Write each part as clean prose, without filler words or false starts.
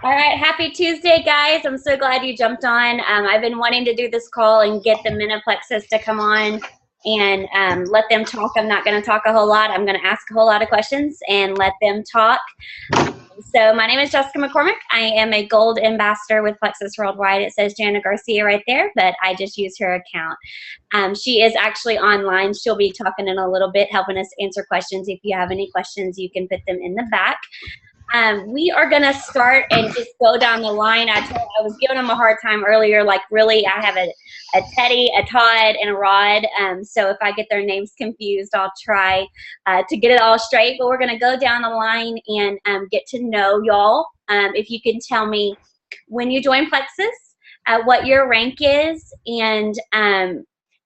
All right, happy Tuesday, guys. I'm so glad you jumped on. I've been wanting to do this call and get the Miniplexus to come on and let them talk. I'm not going to talk a whole lot. I'm going to ask a whole lot of questions and let them talk. So my name is Jessica McCormick. I am a gold ambassador with Plexus Worldwide. It says Jana Garcia right there, but I just use her account. She is actually online. She'll be talking in a little bit, helping us answer questions. If you have any questions, you can put them in the back. We are going to start and just go down the line. I was giving them a hard time earlier. Like, really, I have a Teddy, a Todd, and a Rod. So if I get their names confused, I'll try to get it all straight. But we're going to go down the line and get to know y'all. If you can tell me when you joined Plexus, what your rank is, and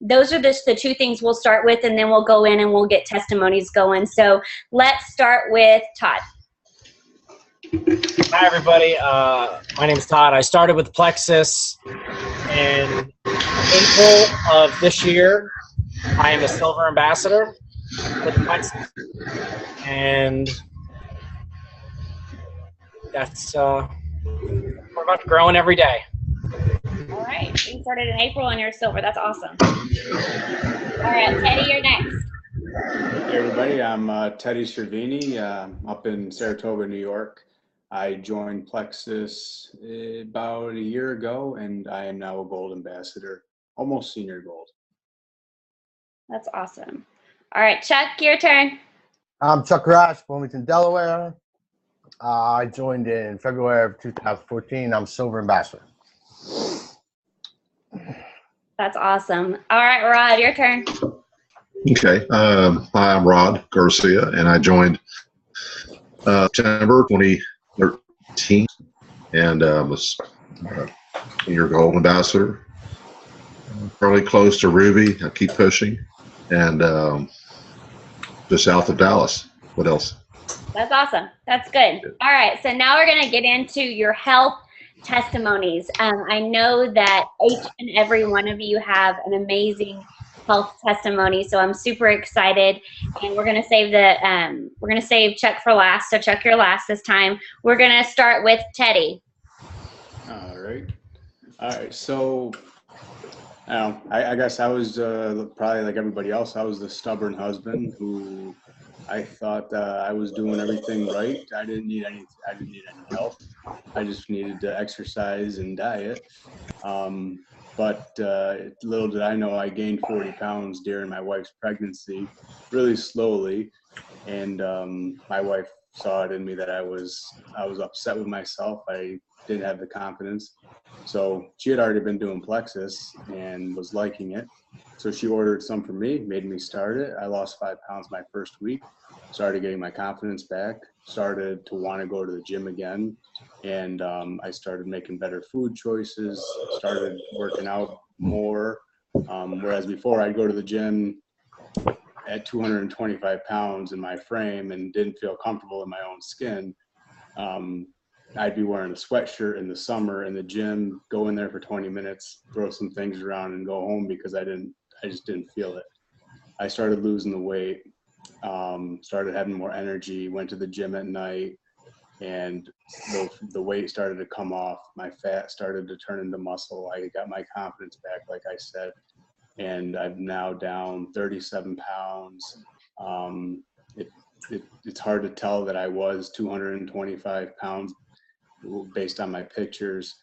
those are just the two things we'll start with, and then we'll go in and we'll get testimonies going. So let's start with Todd. Hi, everybody. My name is Todd. I started with Plexus in April of this year. I am a silver ambassador with Plexus, and that's we're about growing every day. All right. You started in April and you're silver. That's awesome. All right, Teddy, you're next. Hey, everybody. I'm Teddy Cervini, up in Saratoga, New York. I joined Plexus about a year ago, and I am now a gold ambassador, almost senior gold. That's awesome. All right, Chuck, your turn. I'm Chuck Rash, Wilmington, Delaware. I joined in February of 2014. I'm silver ambassador. That's awesome. All right, Rod, your turn. Okay. Hi, I'm Rod Garcia, and I joined September 2013, and was your gold ambassador. Fairly close to Ruby. I keep pushing, and just south of Dallas. What else? That's awesome. That's good. All right, so now we're going to get into your health testimonies. I know that each and every one of you have an amazing health testimony, so I'm super excited. And we're gonna save Chuck for last. So Chuck, you're last this time. We're gonna start with Teddy. All right. So I guess I was probably like everybody else. I was the stubborn husband who I thought I was doing everything right. I didn't need any help. I just needed to exercise and diet. But little did I know I gained 40 pounds during my wife's pregnancy, really slowly. And my wife saw it in me that I was upset with myself. I didn't have the confidence. So she had already been doing Plexus and was liking it. So she ordered some for me, made me start it. I lost 5 pounds my first week, started getting my confidence back, started to want to go to the gym again. And I started making better food choices, started working out more. Whereas before I'd go to the gym at 225 pounds in my frame and didn't feel comfortable in my own skin. I'd be wearing a sweatshirt in the summer in the gym, go in there for 20 minutes, throw some things around and go home because I just didn't feel it. I started losing the weight, started having more energy, went to the gym at night, and the weight started to come off. My fat started to turn into muscle. I got my confidence back, like I said, and I'm now down 37 pounds. It's hard to tell that I was 225 pounds based on my pictures.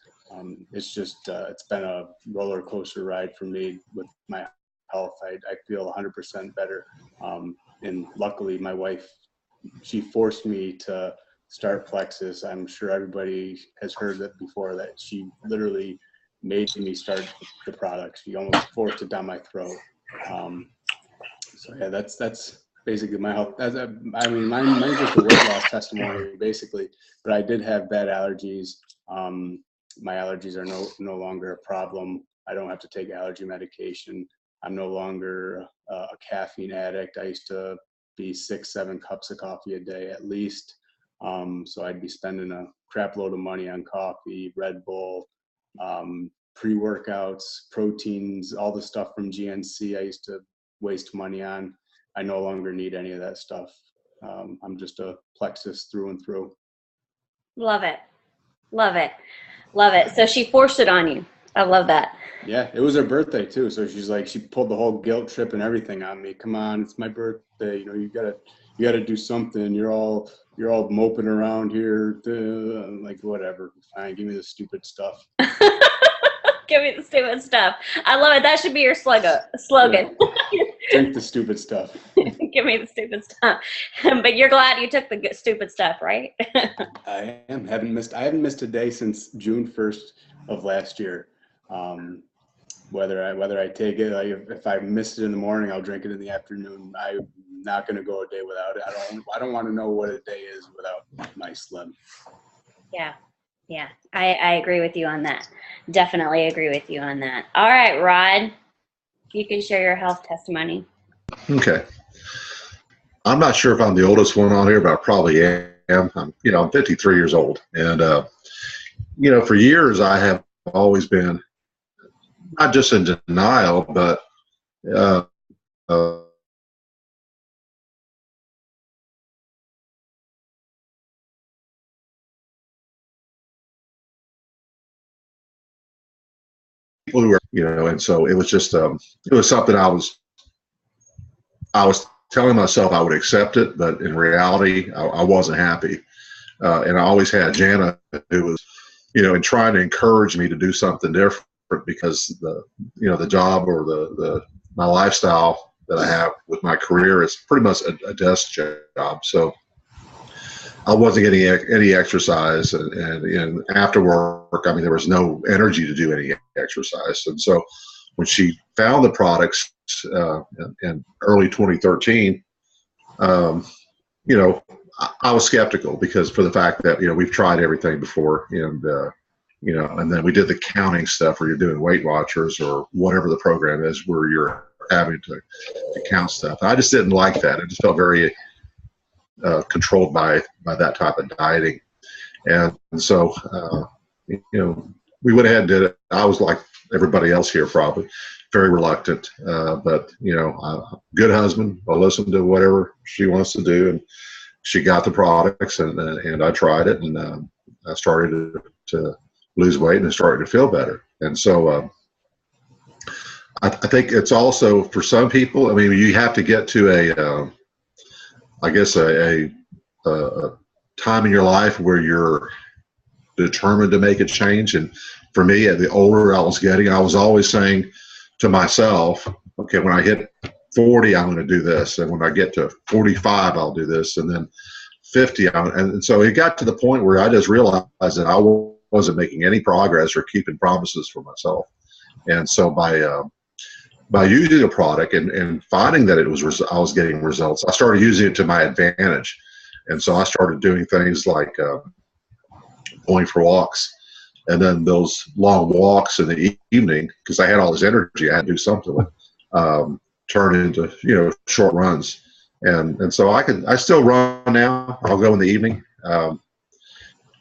It's just, it's been a roller coaster ride for me with my health. I feel 100% better. And luckily my wife, she forced me to start Plexus. I'm sure everybody has heard that before, that she literally made me start the product. She almost forced it down my throat. So yeah, that's basically my health. Mine's just a weight loss testimony basically, but I did have bad allergies. My allergies are no longer a problem. I don't have to take allergy medication. I'm no longer a caffeine addict. I used to be 6-7 cups of coffee a day at least. So I'd be spending a crap load of money on coffee, Red Bull, pre-workouts, proteins, all the stuff from GNC I used to waste money on. I no longer need any of that stuff. I'm just a Plexus through and through. Love it. Love it. Love it. So she forced it on you. I love that. Yeah, it was her birthday too. So she's like, she pulled the whole guilt trip and everything on me. Come on, it's my birthday. You know, you gotta do something. You're all moping around here. I'm like, whatever. Fine, give me the stupid stuff. Give me the stupid stuff. I love it. That should be your slogan. Drink the stupid stuff. Give me the stupid stuff. But you're glad you took the stupid stuff, right? I haven't missed a day since June 1st of last year. Whether I take it, if I missed it in the morning, I'll drink it in the afternoon. I'm not going to go a day without it. I don't want to know what a day is without my Slim. Yeah. Yeah. I agree with you on that. Definitely agree with you on that. All right, Rod, you can share your health testimony. Okay. I'm not sure if I'm the oldest one on here, but I probably am. I'm 53 years old. And, for years I have always been not just in denial, but people who are, and so it was just, it was something I was telling myself I would accept it, but in reality, I wasn't happy. And I always had Jana, who was, and trying to encourage me to do something different, because the job or my lifestyle that I have with my career is pretty much a desk job. So I wasn't getting any exercise, and after work, there was no energy to do any exercise. And so when she found the products in early 2013, I was skeptical, because for the fact that, we've tried everything before, and then we did the counting stuff where you're doing Weight Watchers or whatever the program is where you're having to count stuff. And I just didn't like that. I just felt very controlled by that type of dieting. And so, we went ahead and did it. I was like everybody else here, probably very reluctant, but good husband. I'll listen to whatever she wants to do. And she got the products, and I tried it, and I started to lose weight and started to feel better. And so I think it's also for some people, you have to get to a time in your life where you're determined to make a change. And for me, the older I was getting, I was always saying to myself, okay, when I hit 40, I'm going to do this. And when I get to 45, I'll do this. And then 50. And so it got to the point where I just realized that I wasn't making any progress or keeping promises for myself. And so by using a product and finding that I was getting results, I started using it to my advantage. And so I started doing things like going for walks, and then those long walks in the evening, because I had all this energy I had to do something with, turn into short runs. And so I still run now. I'll go in the evening. And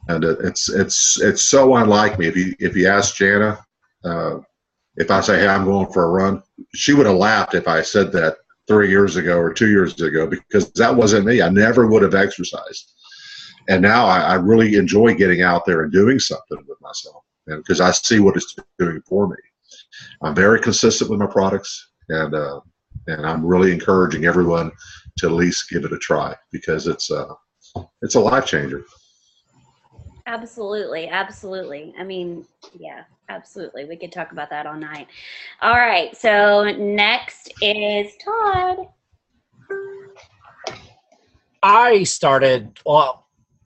it's so unlike me. If you ask Jana, if I say, hey, I'm going for a run, she would have laughed if I said that 3 years ago or 2 years ago, because that wasn't me. I never would have exercised. And now I really enjoy getting out there and doing something with myself, and because I see what it's doing for me. I'm very consistent with my products, and I'm really encouraging everyone to at least give it a try, because it's a life changer. Absolutely. Absolutely. Yeah, absolutely. We could talk about that all night. All right. So next is Todd.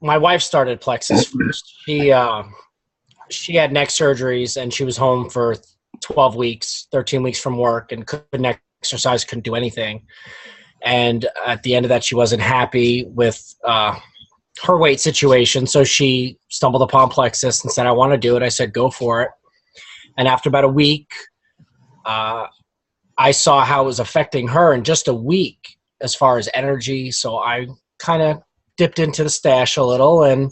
My wife started Plexus first. She had neck surgeries, and she was home for 12 weeks, 13 weeks from work, and couldn't exercise, couldn't do anything. And at the end of that, she wasn't happy with her weight situation. So she stumbled upon Plexus and said, I want to do it. I said, go for it. And after about a week, I saw how it was affecting her in just a week as far as energy. So I kind of dipped into the stash a little and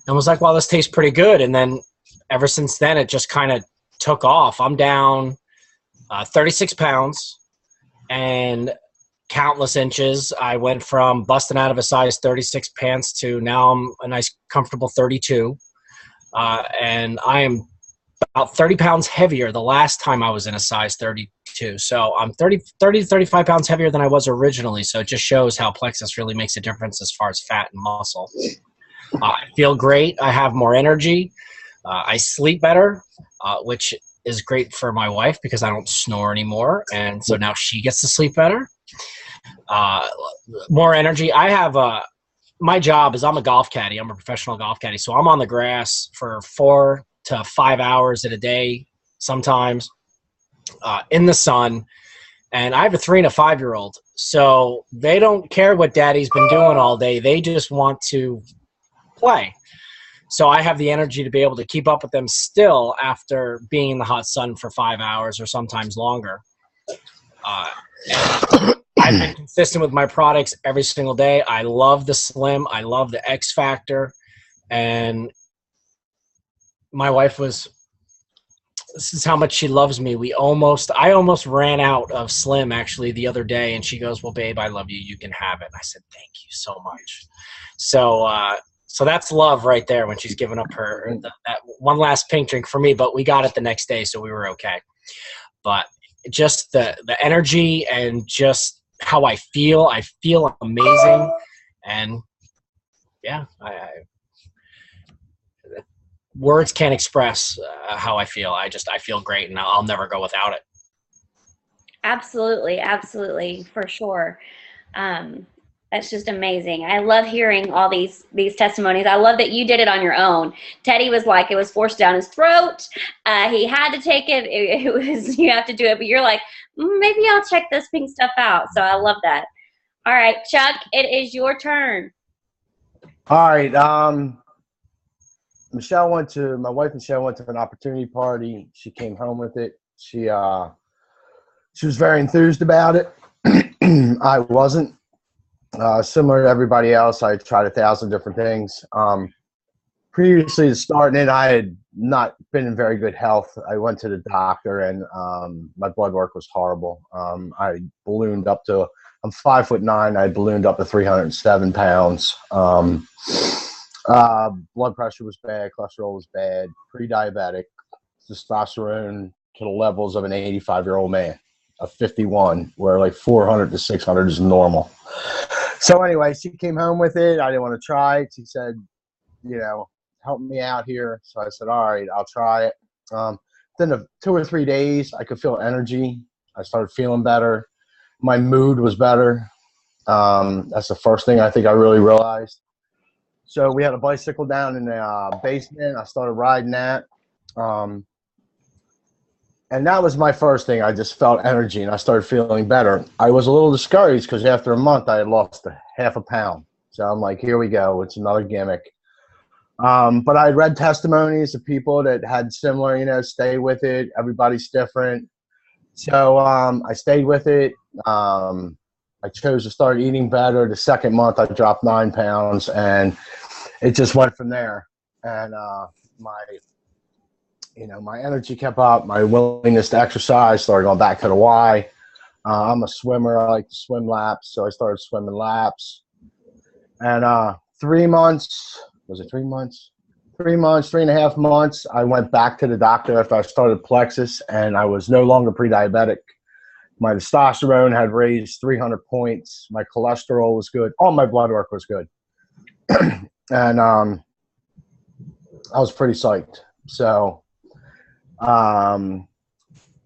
was like, well, this tastes pretty good. And then ever since then, it just kind of took off. I'm down 36 pounds and countless inches. I went from busting out of a size 36 pants to now I'm a nice comfortable 32. and I am about 30 pounds heavier the last time I was in a size 32. So I'm 30 to 35 pounds heavier than I was originally. So it just shows how Plexus really makes a difference as far as fat and muscle. I feel great. I have more energy. I sleep better, which is great for my wife because I don't snore anymore. And so now she gets to sleep better. More energy. I have my job is I'm a golf caddy. I'm a professional golf caddy. So I'm on the grass for 4 to 5 hours in a day, sometimes in the sun. And I have a 3 and a 5-year-old. So they don't care what daddy's been doing all day. They just want to play. So I have the energy to be able to keep up with them still after being in the hot sun for 5 hours or sometimes longer. I've been consistent with my products every single day. I love the Slim. I love the X Factor. And my wife this is how much she loves me. I almost ran out of Slim actually the other day. And she goes, well, babe, I love you. You can have it. And I said, thank you so much. So that's love right there when she's giving up that one last pink drink for me, but we got it the next day, so we were okay. But just the energy and just how I feel amazing. And yeah, words can't express how I feel. I feel great, and I'll never go without it. Absolutely, for sure. That's just amazing. I love hearing all these testimonies. I love that you did it on your own. Teddy was like, it was forced down his throat. He had to take it. It was, you have to do it. But you're like, maybe I'll check this pink stuff out. So I love that. All right, Chuck, it is your turn. All right. My wife Michelle went to an opportunity party. She came home with it. She was very enthused about it. I wasn't. Similar to everybody else, I tried 1,000 different things. Previously to starting it, I had not been in very good health. I went to the doctor, and my blood work was horrible. I ballooned up to, I'm 5'9". I ballooned up to 307 pounds. Blood pressure was bad, cholesterol was bad, pre-diabetic, testosterone to the levels of an 85-year-old man, a 51, where like 400 to 600 is normal. So anyway, she came home with it. I didn't want to try it. She said, help me out here. So I said, all right, I'll try it. Then 2 or 3 days, I could feel energy. I started feeling better. My mood was better. That's the first thing I think I really realized. So we had a bicycle down in the basement. I started riding that. And that was my first thing. I just felt energy, and I started feeling better. I was a little discouraged because after a month, I had lost half a pound. So I'm like, here we go. It's another gimmick. But I read testimonies of people that had similar, stay with it. Everybody's different. So I stayed with it. I chose to start eating better. The second month, I dropped 9 pounds, and it just went from there. And my energy kept up. My willingness to exercise started going back to the Y. I'm a swimmer. I like to swim laps, so I started swimming laps. And 3 months, was it 3 months? 3 months, 3.5 months, I went back to the doctor after I started Plexus, and I was no longer pre-diabetic. My testosterone had raised 300 points. My cholesterol was good. All my blood work was good. And I was pretty psyched. So I'm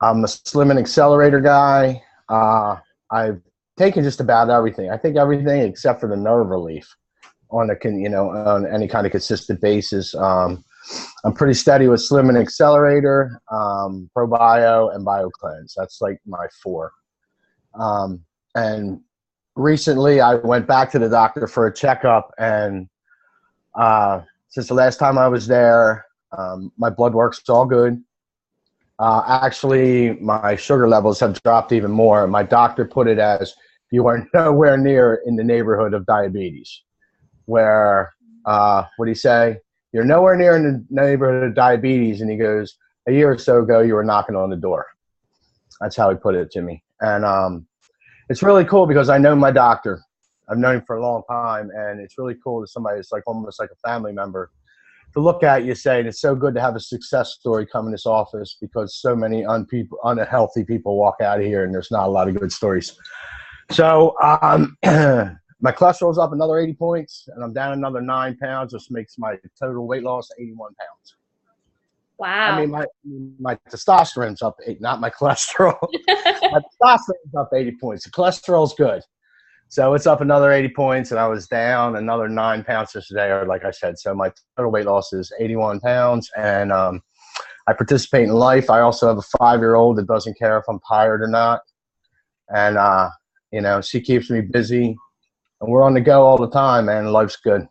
a Slim and Accelerator guy. I've taken just about everything. I think everything except for the nerve relief on any kind of consistent basis. I'm pretty steady with Slim and Accelerator, ProBio, and BioCleanse. That's like my 4. And recently I went back to the doctor for a checkup, and since the last time I was there, my blood work's all good. Actually, my sugar levels have dropped even more. My doctor put it as, you are nowhere near in the neighborhood of diabetes. Where, what did he say? You're nowhere near in the neighborhood of diabetes. And he goes, a year or so ago, you were knocking on the door. That's how he put it to me. And it's really cool because I know my doctor. I've known him for a long time. And it's really cool that somebody that's like almost like a family member to look at, you say it's so good to have a success story come in this office because so many unhealthy people walk out of here and there's not a lot of good stories. So my cholesterol's up another 80 points and I'm down another 9 pounds, which makes my total weight loss 81 pounds. Wow. I mean, my testosterone's up 8, not my cholesterol. My testosterone's up 80 points. The cholesterol's good. So it's up another 80 points, and I was down another 9 pounds today, or like I said. So my total weight loss is 81 pounds, and I participate in life. I also have a 5-year-old that doesn't care if I'm tired or not. And, you know, she keeps me busy, and we're on the go all the time, man. Life's good.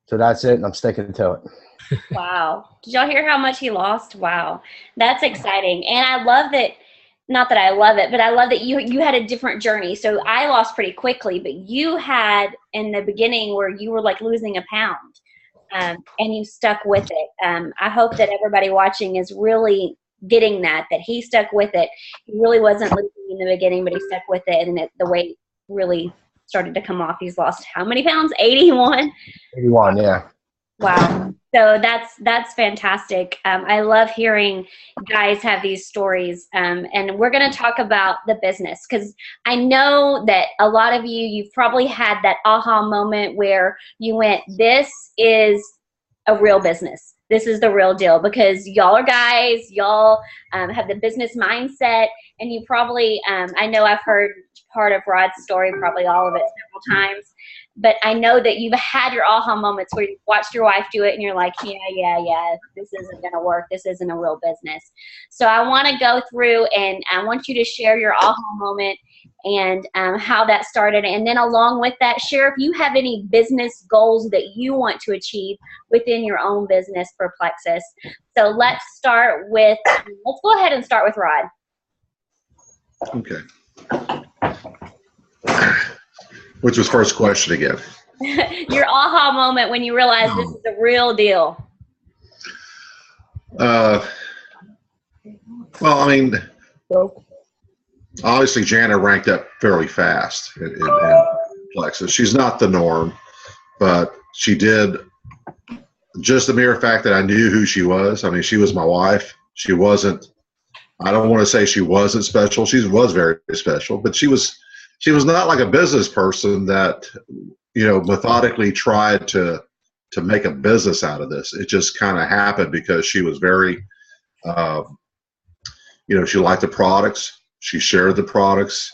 So that's it, and I'm sticking to it. Wow. Did y'all hear how much he lost? Wow. That's exciting. And I love that, not that I love it, but I love that you had a different journey. So I lost pretty quickly, but you had in the beginning where you were like losing a pound and you stuck with it. I hope that everybody watching is really getting that he stuck with it. He really wasn't losing in the beginning, but he stuck with it, and the weight really started to come off. He's lost how many pounds? 81? 81, yeah. Wow. So that's fantastic. I love hearing guys have these stories. And we're going to talk about the business because I know that a lot of you've probably had that aha moment where you went, this is a real business. This is the real deal because y'all are guys, y'all have the business mindset, and you probably, I know I've heard part of Rod's story, probably all of it several times. But I know that you've had your aha moments where you've watched your wife do it and you're like, yeah, this isn't going to work. This isn't a real business. So I want to go through and I want you to share your aha moment and how that started. And then along with that, share if you have any business goals that you want to achieve within your own business for Plexus. So let's go ahead and start with Rod. Okay. Which was first question again? Your aha moment when you realized this is the real deal. Well, I mean, obviously Jana ranked up fairly fast in Plexus. She's not the norm, but she did. Just the mere fact that I knew who she was. I mean, she was my wife. She wasn't. I don't want to say she wasn't special. She was very special, but she was not like a business person that, you know, methodically tried to make a business out of this. It just kind of happened because she was very, you know, she liked the products. She shared the products,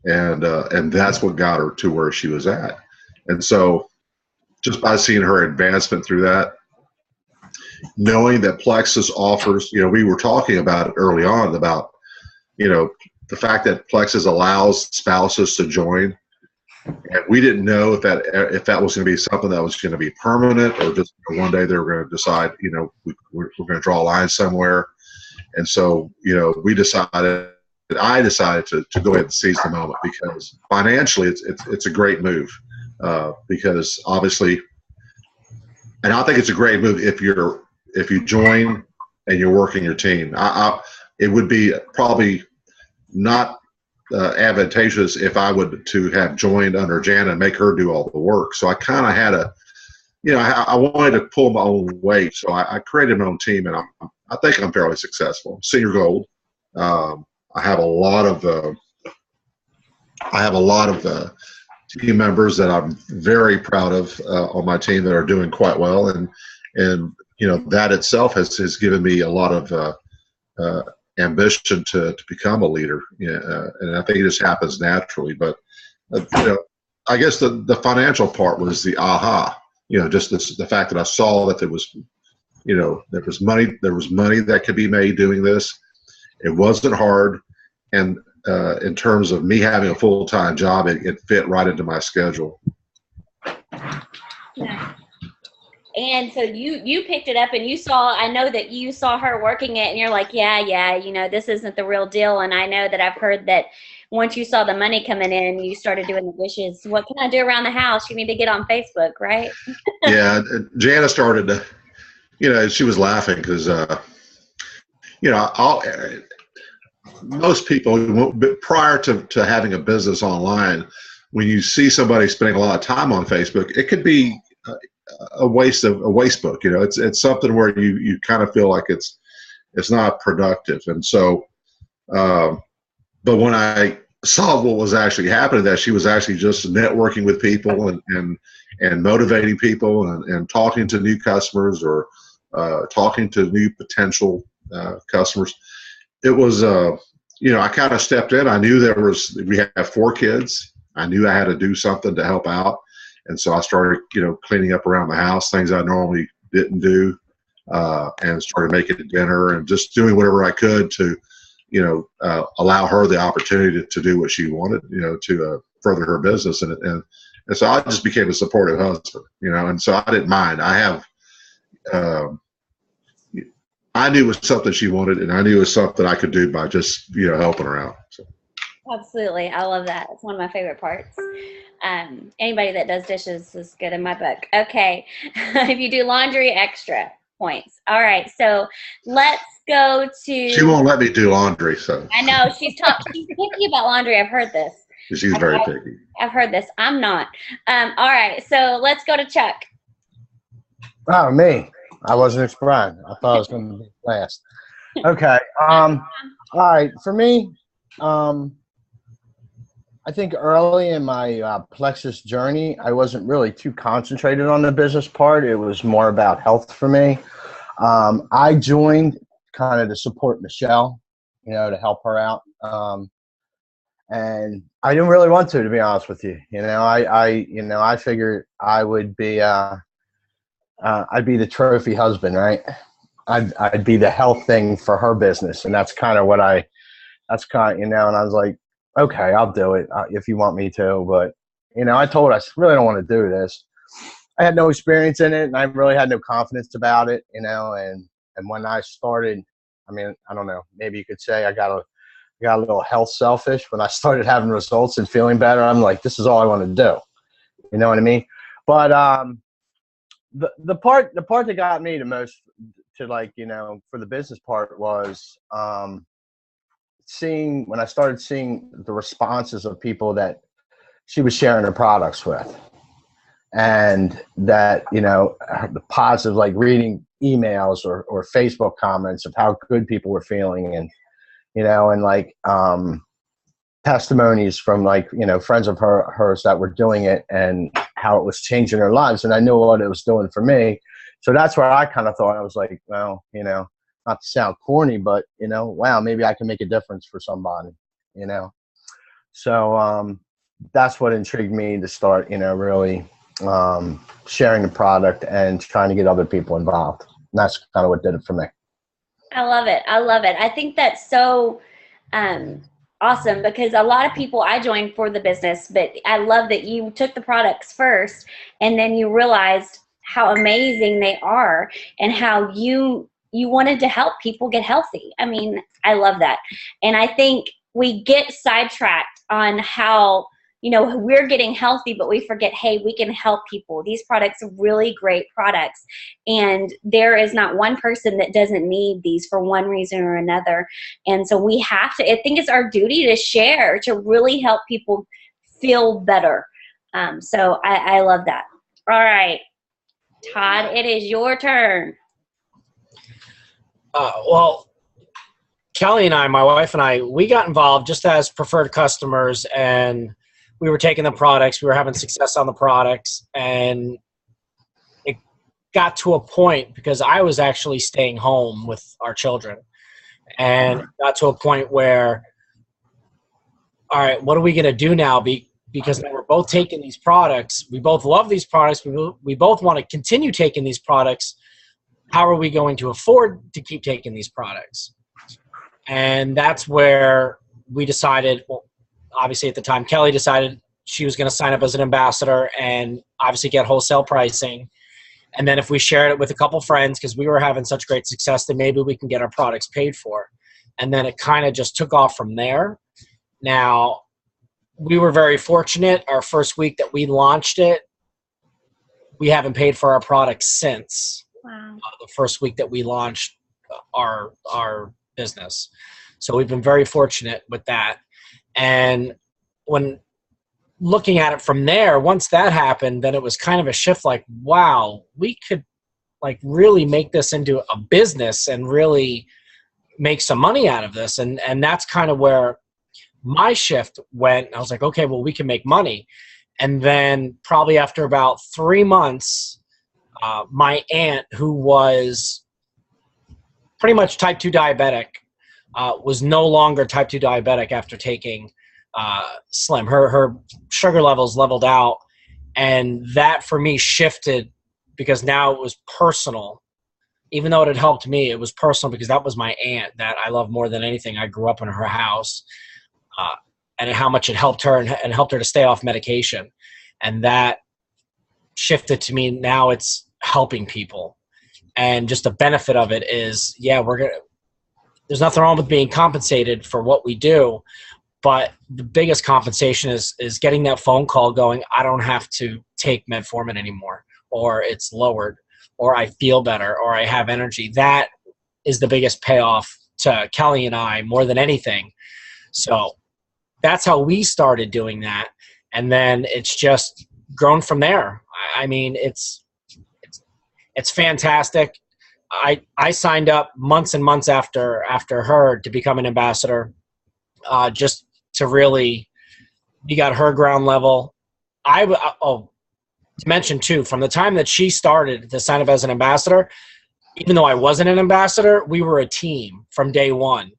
and that's what got her to where she was at. And so just by seeing her advancement through that, knowing that Plexus offers, you know, we were talking about it early on about, you know, the fact that Plexus allows spouses to join, and we didn't know if that was going to be something that was going to be permanent or just one day they were going to decide, you know, we're going to draw a line somewhere. And so, you know, I decided to go ahead and seize the moment because financially it's a great move because obviously, and I think it's a great move if you join and you're working your team. It would be probably not advantageous if I would to have joined under Jana and make her do all the work. So I kind of had I wanted to pull my own weight. So I created my own team, and I think I'm fairly successful. Senior Gold. I have a lot of team members that I'm very proud of on my team that are doing quite well, and you know that itself has given me a lot of ambition to become a leader, and I think it just happens naturally. But you know, I guess the financial part was the aha. You know, just the fact that I saw that there was money that could be made doing this. It wasn't hard, and in terms of me having a full-time job, it fit right into my schedule. Yeah. And so you picked it up and I know that you saw her working it and you're like, yeah, you know, this isn't the real deal. And I know that I've heard that once you saw the money coming in, you started doing the dishes. What can I do around the house? You need to get on Facebook, right? Yeah. Jana started to, you know, she was laughing because, you know, most people prior to having a business online, when you see somebody spending a lot of time on Facebook, it could be a waste book. You know, it's something where you kind of feel like it's not productive. And so, but when I saw what was actually happening, that she was actually just networking with people and motivating people and talking to new customers or talking to new potential customers, it was, you know, I kind of stepped in. I knew we had 4 kids. I knew I had to do something to help out. And so I started, you know, cleaning up around the house, things I normally didn't do, and started making dinner and just doing whatever I could to, you know, allow her the opportunity to do what she wanted, you know, to further her business. And so I just became a supportive husband, you know, and so I didn't mind. I knew it was something she wanted, and I knew it was something I could do by just, you know, helping her out. So. Absolutely. I love that. It's one of my favorite parts. Anybody that does dishes is good in my book. Okay. If you do laundry, extra points. All right. So let's go to. She won't let me do laundry, so. I know she's picky about laundry. I've heard this. She's very picky. I've heard this. I'm not. All right. So let's go to Chuck. Oh, me. I wasn't expecting. I thought I was going to be last. Okay. All right. For me, I think early in my Plexus journey, I wasn't really too concentrated on the business part. It was more about health for me. I joined kind of to support Michelle, you know, to help her out. And I didn't really want to be honest with you. You know, I figured I would be, I'd be the trophy husband, right? I'd be the health thing for her business. And that's kind of what you know, and I was like, okay, I'll do it if you want me to. But, you know, I told her, I really don't want to do this. I had no experience in it, and I really had no confidence about it, you know. And when I started, I mean, I don't know, maybe you could say I got a little health selfish. When I started having results and feeling better, I'm like, this is all I want to do. You know what I mean? But the part that got me the most to, like, you know, for the business part was when I started seeing the responses of people that she was sharing her products with, and that, you know, the positive, like reading emails or Facebook comments of how good people were feeling, and, you know, and like testimonies from, like, you know, friends of hers that were doing it and how it was changing their lives. And I knew what it was doing for me. So that's where I kind of thought, I was like, well, you know, not to sound corny, but, you know, wow, maybe I can make a difference for somebody, you know? So that's what intrigued me to start, you know, really sharing the product and trying to get other people involved. And that's kind of what did it for me. I love it. I love it. I think that's so awesome, because a lot of people, I joined for the business, but I love that you took the products first and then you realized how amazing they are and how you wanted to help people get healthy. I mean, I love that. And I think we get sidetracked on how, you know, we're getting healthy, but we forget, hey, we can help people. These products are really great products. And there is not one person that doesn't need these for one reason or another. And so we have to, I think it's our duty to share, to really help people feel better. So I love that. All right, Todd, it is your turn. Well, Kelly and I, my wife and I, we got involved just as preferred customers, and we were taking the products. We were having success on the products, and it got to a point, because I was actually staying home with our children, and got to a point where, all right, what are we going to do now? Because we're both taking these products. We both love these products. We both want to continue taking these products. How are we going to afford to keep taking these products? And that's where we decided, well, obviously at the time, Kelly decided she was going to sign up as an ambassador and obviously get wholesale pricing. And then if we shared it with a couple friends, because we were having such great success, then maybe we can get our products paid for. And then it kind of just took off from there. Now, we were very fortunate. Our first week that we launched it, we haven't paid for our products since. Wow. The first week that we launched our business. So we've been very fortunate with that. And when looking at it from there, once that happened, then it was kind of a shift like, wow, we could like really make this into a business and really make some money out of this. And that's kind of where my shift went. I was like, okay, well, we can make money. And then probably after about 3 months, my aunt, who was pretty much type 2 diabetic, was no longer type 2 diabetic after taking Slim. Her sugar levels leveled out. And that for me shifted because now it was personal. Even though it had helped me, it was personal because that was my aunt that I love more than anything. I grew up in her house, and how much it helped her and helped her to stay off medication. And that shifted to me. Now it's helping people. And just the benefit of it is, yeah, there's nothing wrong with being compensated for what we do. But the biggest compensation is getting that phone call going, I don't have to take metformin anymore, or it's lowered, or I feel better, or I have energy. That is the biggest payoff to Kelly and I more than anything. So that's how we started doing that. And then it's just grown from there. I mean, it's fantastic. I signed up months and months after her to become an ambassador, just to really, we got her ground level. To mention too, from the time that she started to sign up as an ambassador, even though I wasn't an ambassador, we were a team from day one.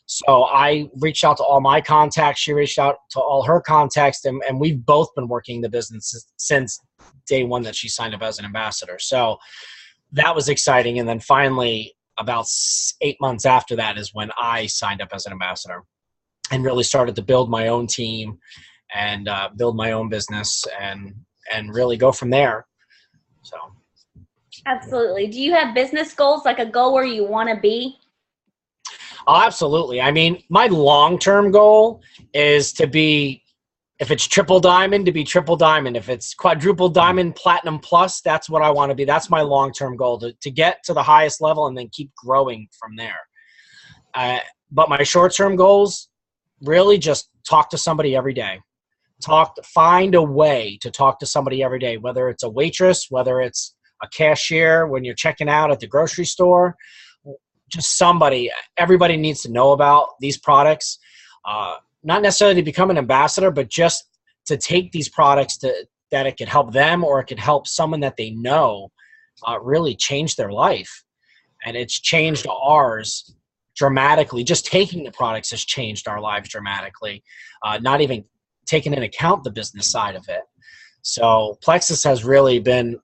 So I reached out to all my contacts. She reached out to all her contacts, and we've both been working the business since day one that she signed up as an ambassador. So that was exciting. And then finally, about 8 months after that is when I signed up as an ambassador and really started to build my own team and build my own business and really go from there. So. Absolutely. Do you have business goals, like a goal where you want to be? Oh, absolutely. I mean, my long-term goal is to be, if it's triple diamond, to be triple diamond. If it's quadruple diamond, platinum plus, that's what I want to be. That's my long-term goal, to get to the highest level and then keep growing from there. But my short-term goals, really just talk to somebody every day. Find a way to talk to somebody every day, whether it's a waitress, whether it's a cashier when you're checking out at the grocery store, just somebody. Everybody needs to know about these products, not necessarily to become an ambassador, but just to take these products that it could help them, or it could help someone that they know really change their life. And it's changed ours dramatically. Just taking the products has changed our lives dramatically, not even taking into account the business side of it. So Plexus has really been,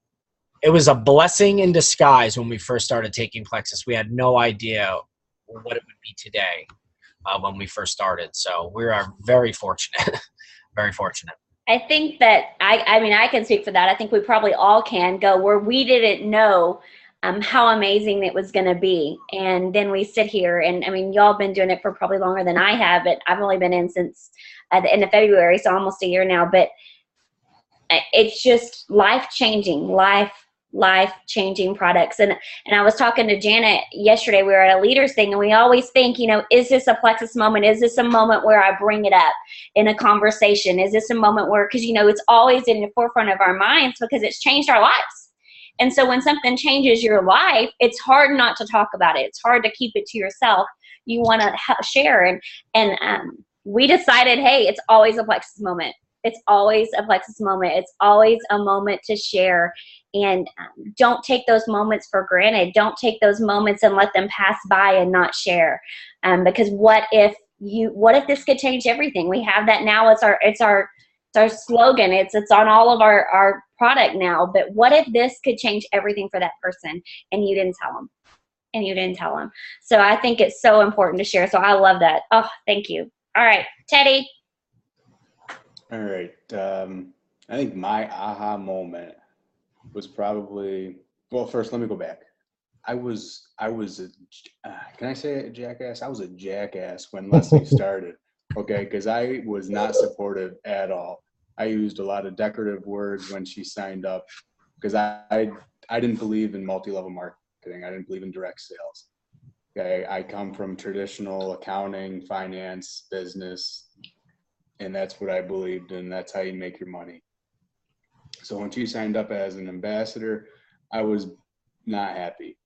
it was a blessing in disguise when we first started taking Plexus. We had no idea what it would be today when we first started. So we are very fortunate, very fortunate. I think that, I mean, I can speak for that. I think we probably all can go where we didn't know how amazing it was going to be. And then we sit here, and I mean, y'all been doing it for probably longer than I have, but I've only been in since the end of February, so almost a year now. But it's just life-changing products. And I was talking to Janet yesterday. We were at a leaders thing, and we always think, you know, is this a Plexus moment? Is this a moment where I bring it up in a conversation? Is this a moment where, because, you know, it's always in the forefront of our minds because it's changed our lives. And so when something changes your life, it's hard not to talk about it. It's hard to keep it to yourself. You want to share. And we decided, hey, it's always a Plexus moment. It's always a Plexus moment. It's always a moment to share. And don't take those moments for granted. Don't take those moments and let them pass by and not share. Because what if this could change everything? We have that now. It's our slogan. It's on all of our product now. But what if this could change everything for that person and you didn't tell them? So I think it's so important to share. So I love that. Oh, thank you. All right, Teddy. All right. I think my aha moment was probably, well, first let me go back. I was can I say a jackass? I was a jackass when Leslie started. Okay, because I was not supportive at all. I used a lot of decorative words when she signed up because I didn't believe in multi-level marketing. I didn't believe in direct sales. Okay, I come from traditional accounting, finance, business. and that's what I believed, and that's how you make your money. So when she signed up as an ambassador, I was not happy.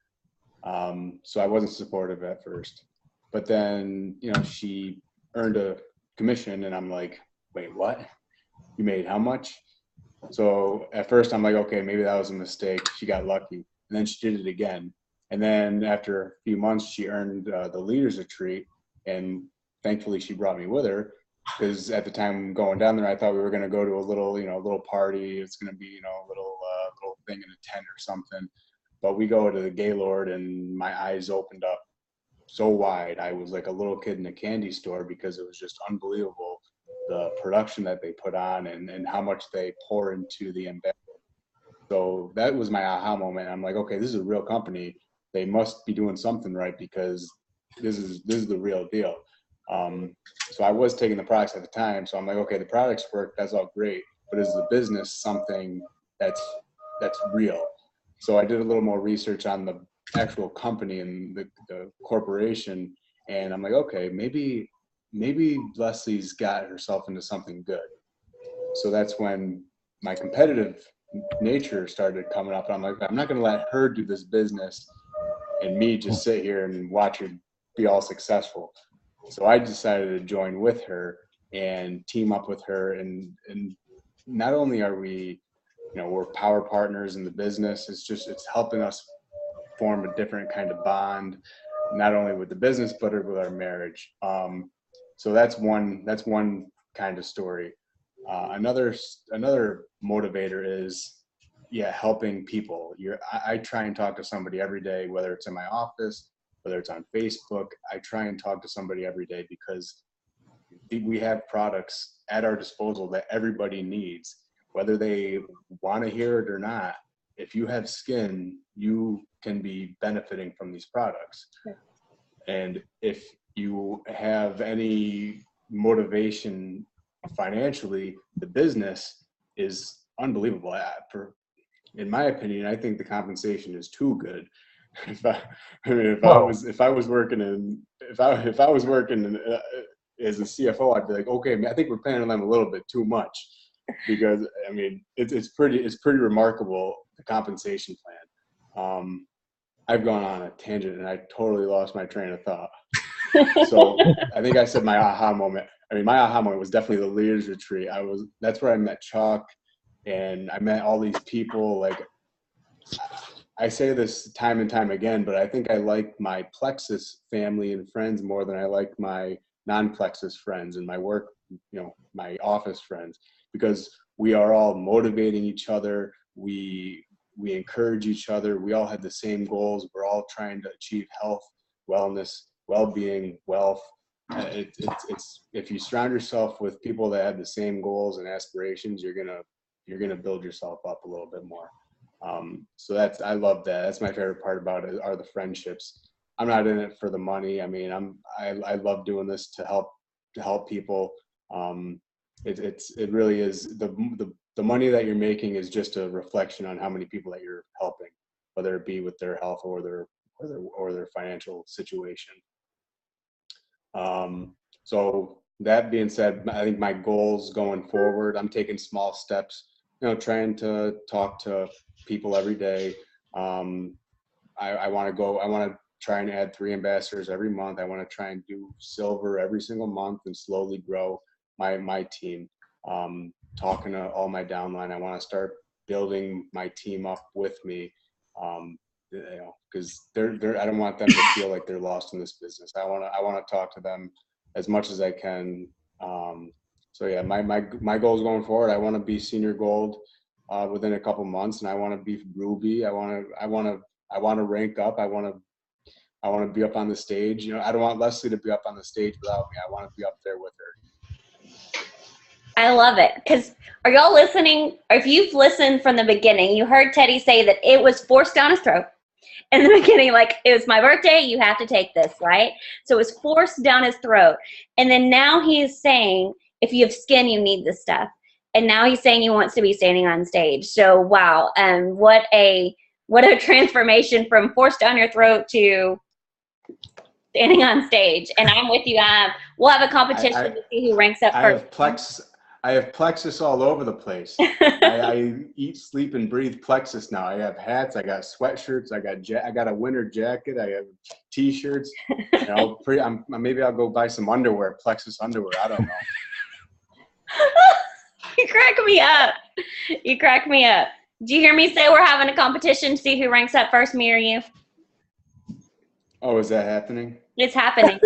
So I wasn't supportive at first, but then, you know, she earned a commission, and I'm like, wait, what? You made how much? So at first I'm like, okay, maybe that was a mistake. She got lucky. And then she did it again. And then after a few months, she earned the leaders retreat, and thankfully she brought me with her, because at the time going down there, I thought we were going to go to a little, you know, a little party. It's going to be, you know, a little thing in a tent or something. But we go to the Gaylord, and my eyes opened up so wide. I was like a little kid in a candy store, because it was just unbelievable, the production that they put on, and how much they pour into the ambassador. So that was my aha moment. I'm like, okay, this is a real company. They must be doing something right, because this is the real deal. So I was taking the products at the time. So I'm like, okay, the products work. That's all great. But is the business something that's real? So I did a little more research on the actual company and the corporation. And I'm like, okay, maybe Leslie's got herself into something good. So that's when my competitive nature started coming up. And I'm like, I'm not going to let her do this business and me just sit here and watch her be all successful. So I decided to join with her and team up with her. And not only are we, you know, we're power partners in the business, it's helping us form a different kind of bond, not only with the business, but with our marriage. So that's one kind of story. Another motivator is, helping people. I try and talk to somebody every day, whether it's in my office, whether it's on Facebook. I try and talk to somebody every day, because we have products at our disposal that everybody needs, whether they want to hear it or not. If you have skin, you can be benefiting from these products. And if you have any motivation financially, the business is unbelievable. In my opinion, I think the compensation is too good. If I was working as a CFO, I'd be like, okay, I think we're paying them a little bit too much, because I mean, it's pretty remarkable, the compensation plan. I've gone on a tangent and I totally lost my train of thought. So I think I said my aha moment. I mean, my aha moment was definitely the leaders retreat. That's where I met Chuck, and I met all these people. Like, I say this time and time again, but I think I like my Plexus family and friends more than I like my non-Plexus friends and my work, my office friends, because we are all motivating each other. We encourage each other. We all have the same goals. We're all trying to achieve health, wellness, well-being, wealth. It's if you surround yourself with people that have the same goals and aspirations, you're gonna build yourself up a little bit more. So I love that. That's my favorite part about it, are the friendships. I'm not in it for the money. I mean, I love doing this to help people. It really is the money that you're making is just a reflection on how many people that you're helping, whether it be with their health or their financial situation. So that being said, I think my goals going forward, I'm taking small steps, trying to talk to people every day. I want to try and add 3 ambassadors every month. I want to try and do silver every single month and slowly grow my team. Talking to all my downline, I want to start building my team up with me. Because I don't want them to feel like they're lost in this business. I want to talk to them as much as I can. So yeah, my goals going forward, I want to be senior gold within a couple months, and I want to be ruby. I want to rank up. I want to be up on the stage. I don't want Leslie to be up on the stage without me. I want to be up there with her. I love it. Because are y'all listening? Or if you've listened from the beginning, you heard Teddy say that it was forced down his throat. In the beginning, like, it was my birthday, you have to take this, right? So it was forced down his throat. And then now he is saying, if you have skin, you need this stuff. And now he's saying he wants to be standing on stage. So wow, what a transformation from forced down your throat to standing on stage, and I'm with you. We'll have a competition I- to see who ranks up I first. have plexus all over the place. I eat, sleep, and breathe plexus now. I have hats. I got sweatshirts. I got a winter jacket. I have t-shirts. You know, maybe I'll go buy some underwear, plexus underwear. I don't know. You crack me up. You crack me up. Do you hear me say we're having a competition to see who ranks up first, me or you? Oh, is that happening? It's happening.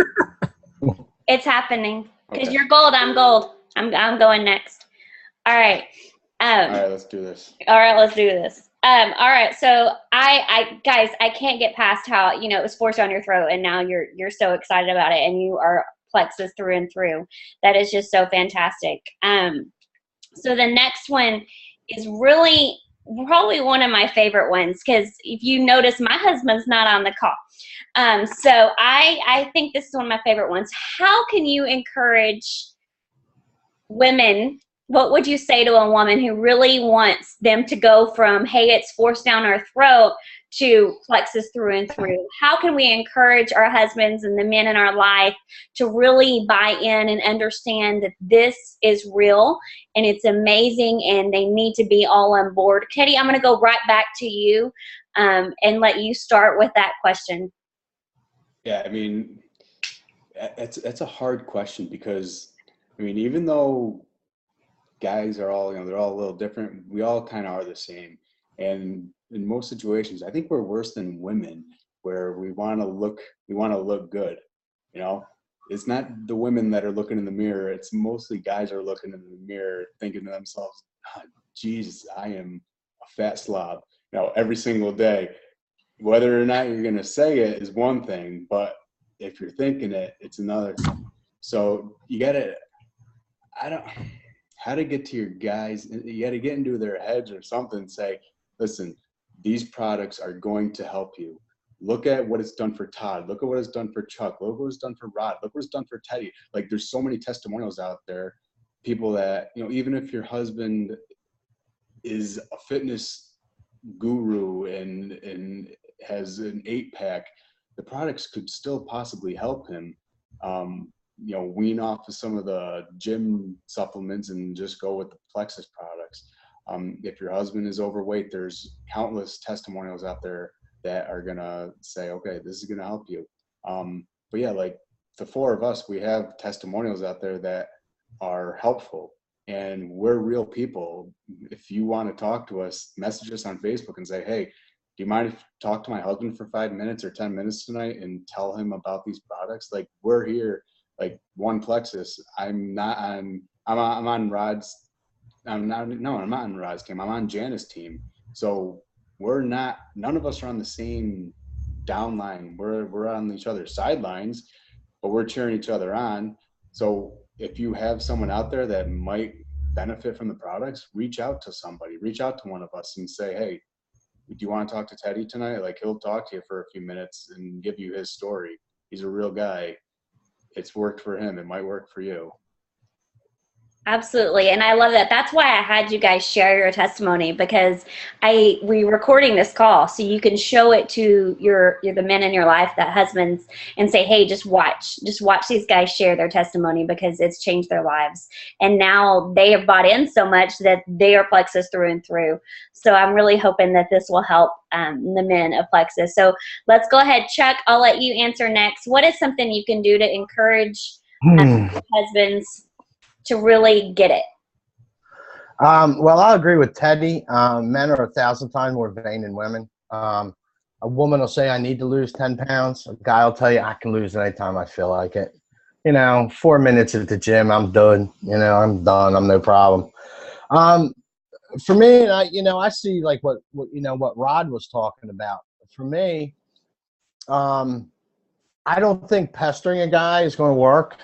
It's happening. Because Okay. you're gold, I'm gold. I'm going next. All right. All right, let's do this. All right, let's do this. All right, so I guys, I can't get past how, you know, it was forced down your throat, and now you're so excited about it, and you are plexus through and through. That is just so fantastic. So the next one is really probably one of my favorite ones, because if you notice, my husband's not on the call. So I think this is one of my favorite ones. How can you encourage women? What would you say to a woman who really wants them to go from, hey, it's forced down our throat, to plexus through and through? How can we encourage our husbands and the men in our life to really buy in and understand that this is real and it's amazing and they need to be all on board? Teddy, I'm going to go right back to you and let you start with that question. Yeah, I mean, that's a hard question because, I mean, even though guys are all, you know, they're all a little different, we all kind of are the same. And in most situations, I think we're worse than women, where we want to look good. You know, it's not the women that are looking in the mirror. It's mostly guys are looking in the mirror thinking to themselves, oh, Jesus, I am a fat slob, you know, every single day. Whether or not you're going to say it is one thing, but if you're thinking it, it's another thing. So you got to, how to get to your guys, you got to get into their heads or something, say, listen, these products are going to help you. Look at what it's done for Todd. Look at what it's done for Chuck. Look what it's done for Rod. Look what it's done for Teddy. Like, there's so many testimonials out there. People that, you know, even if your husband is a fitness guru and has an 8-pack, the products could still possibly help him, you know, wean off of some of the gym supplements and just go with the plexus products. If your husband is overweight, there's countless testimonials out there that are gonna say, okay, this is gonna help you. But yeah, like the four of us, we have testimonials out there that are helpful, and we're real people. If you want to talk to us, message us on Facebook and say, hey, do you mind if I talk to my husband for 5 minutes or 10 minutes tonight and tell him about these products? Like, we're here, like One Plexus. I'm on Rod's. I'm not on Rod's team. I'm on Janice's team. So none of us are on the same downline. We're on each other's sidelines, but we're cheering each other on. So if you have someone out there that might benefit from the products, reach out to somebody. Reach out to one of us and say, hey, do you want to talk to Teddy tonight? Like, he'll talk to you for a few minutes and give you his story. He's a real guy. It's worked for him. It might work for you. Absolutely. And I love that. That's why I had you guys share your testimony, because we're recording this call so you can show it to the men in your life, that husbands, and say, hey, just watch these guys share their testimony, because it's changed their lives. And now they have bought in so much that they are plexus through and through. So I'm really hoping that this will help the men of plexus. So let's go ahead, Chuck. I'll let you answer next. What is something you can do to encourage husbands to really get it? Well, I agree with Teddy. Men are 1,000 times more vain than women. A woman will say, I need to lose 10 pounds. A guy will tell you, I can lose anytime I feel like it. You know, 4 minutes at the gym, I'm done. You know, I'm done. I'm no problem. For me, I see like what Rod was talking about. For me, I don't think pestering a guy is going to work.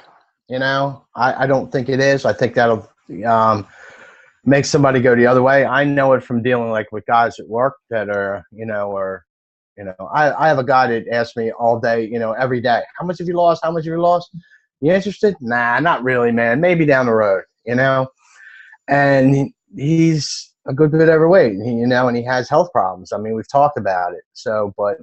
You know, I don't think it is. I think that'll make somebody go the other way. I know it from dealing like with guys at work that are, I have a guy that asks me all day, every day, how much have you lost? How much have you lost? You interested? Nah, not really, man. Maybe down the road, and he's a good bit overweight, and he has health problems. I mean, we've talked about it. So, but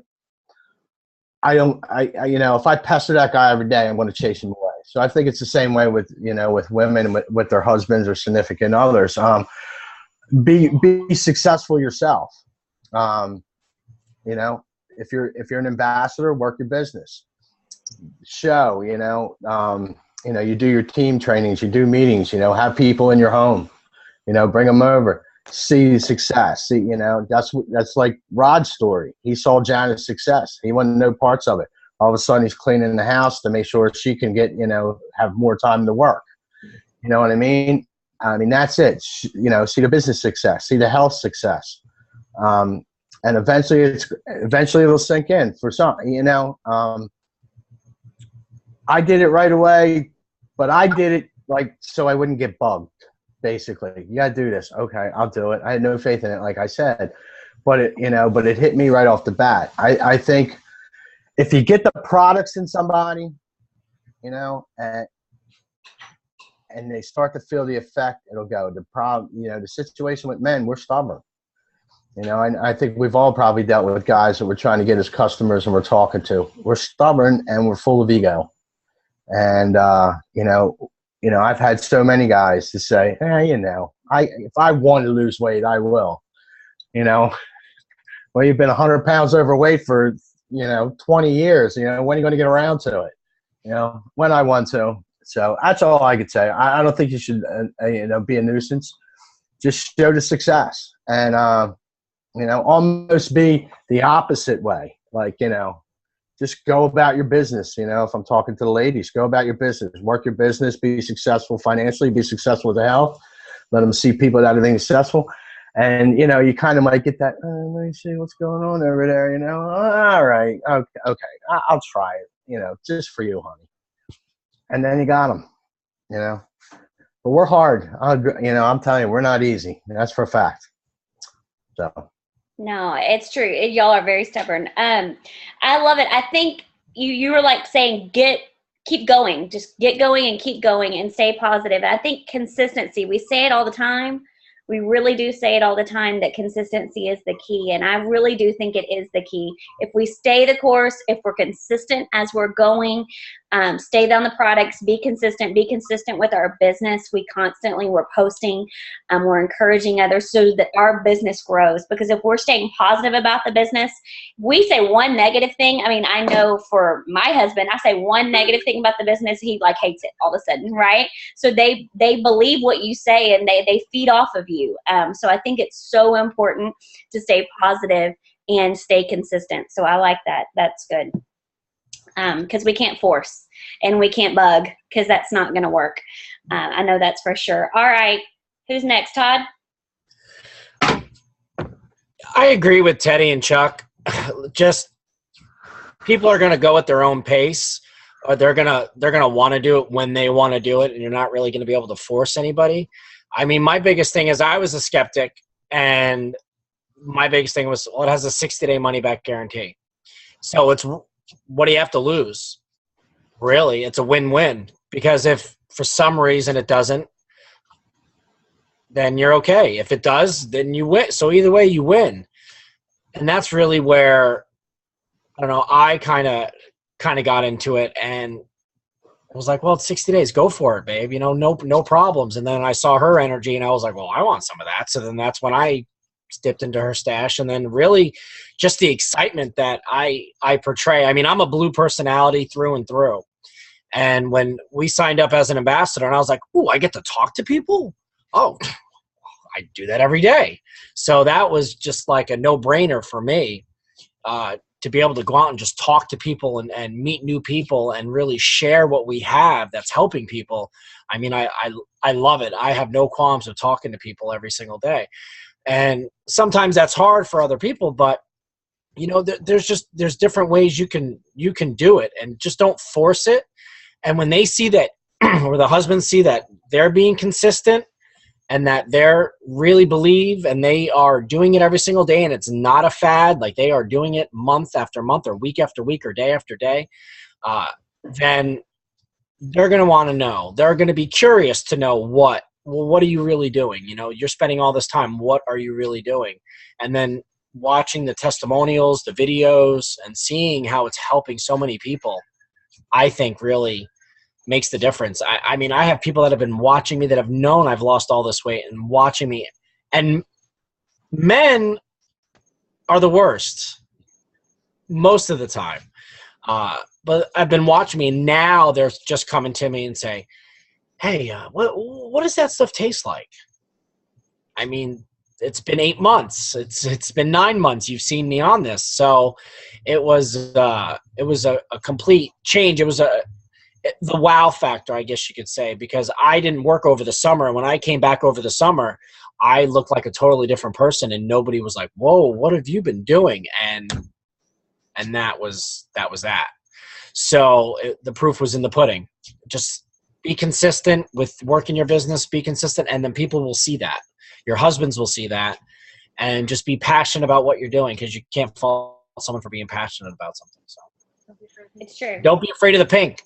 if I pester that guy every day, I'm going to chase him away. So I think it's the same way with, with women, with their husbands or significant others. Be successful yourself. If you're an ambassador, work your business. Show, you do your team trainings, you do meetings, have people in your home, bring them over, see the success. See, that's like Rod's story. He saw Janet's success. He wanted no parts of it. All of a sudden he's cleaning the house to make sure she can get, have more time to work. You know what I mean? That's it. See the business success, see the health success. And eventually it'll sink in for some, I did it right away, but I did it so I wouldn't get bugged. Basically, you gotta do this. Okay, I'll do it. I had no faith in it, like I said, but it hit me right off the bat. I think if you get the products in somebody, and they start to feel the effect, it'll go. The problem, the situation with men, we're stubborn. And I think we've all probably dealt with guys that we're trying to get as customers and we're talking to. We're stubborn and we're full of ego. And, I've had so many guys to say, if I want to lose weight, I will. Well, you've been 100 pounds overweight for, 20 years. When are you going to get around to it? When I want to. So that's all I could say. I don't think you should, be a nuisance. Just show the success. And, almost be the opposite way. Just go about your business. If I'm talking to the ladies, go about your business, work your business, be successful financially, be successful with the health, let them see people that are being successful. And, you kind of might get that, let me see what's going on over there, all right, okay, I'll try it, just for you, honey. And then you got them, but we're hard. I'm telling you, we're not easy. That's for a fact. So. No, it's true. Y'all are very stubborn. I love it. I think you were saying keep going. Just get going and keep going and stay positive. I think consistency, we say it all the time. We really do say it all the time that consistency is the key. And I really do think it is the key. If we stay the course, if we're consistent as we're going, stay on the products, be consistent with our business. We're posting, we're encouraging others so that our business grows. Because if we're staying positive about the business, we say one negative thing. I know for my husband, I say one negative thing about the business, he hates it all of a sudden, right? So they believe what you say and they feed off of you. So I think it's so important to stay positive and stay consistent. So I like that. That's good. Because we can't force and we can't bug because that's not going to work. I know that's for sure. All right. Who's next, Todd? I agree with Teddy and Chuck. Just people are going to go at their own pace, or they're going to want to do it when they want to do it, and you're not really going to be able to force anybody. My biggest thing is I was a skeptic, and my biggest thing was, it has a 60-day money-back guarantee. So it's, what do you have to lose? Really, it's a win-win, because if for some reason it doesn't, then you're okay. If it does, then you win. So either way, you win. And that's really where, I kind of got into it, and I was like, well, it's 60 days. Go for it, babe. No problems. And then I saw her energy, and I was like, well, I want some of that. So then that's when I dipped into her stash. And then really just the excitement that I portray. I'm a blue personality through and through. And when we signed up as an ambassador, and I was like, oh, I get to talk to people? Oh, I do that every day. So that was just like a no-brainer for me, to be able to go out and just talk to people and meet new people and really share what we have that's helping people. I love it. I have no qualms of talking to people every single day. And sometimes that's hard for other people, but there's different ways you can do it, and just don't force it. And when they see that, or the husbands see that they're being consistent and that they're really believe and they are doing it every single day, and it's not a fad, like they are doing it month after month or week after week or day after day, then they're going to want to know. They're going to be curious to know what are you really doing? You're spending all this time. What are you really doing? And then watching the testimonials, the videos, and seeing how it's helping so many people, I think really makes the difference. I mean, I have people that have been watching me that have known I've lost all this weight and watching me. And men are the worst most of the time. But I've been watching me, and now they're just coming to me and say, hey, what does that stuff taste like? I mean, it's been 8 months. It's been 9 months. You've seen me on this. So it was a complete change. It was the wow factor, I guess you could say, because I didn't work over the summer. And when I came back over the summer, I looked like a totally different person, and nobody was like, whoa, what have you been doing? And that was that. So the proof was in the pudding. Just be consistent with working your business, be consistent, and then people will see that. Your husbands will see that, and just be passionate about what you're doing, because you can't fault someone for being passionate about something. So It's true. don't be afraid of the pink.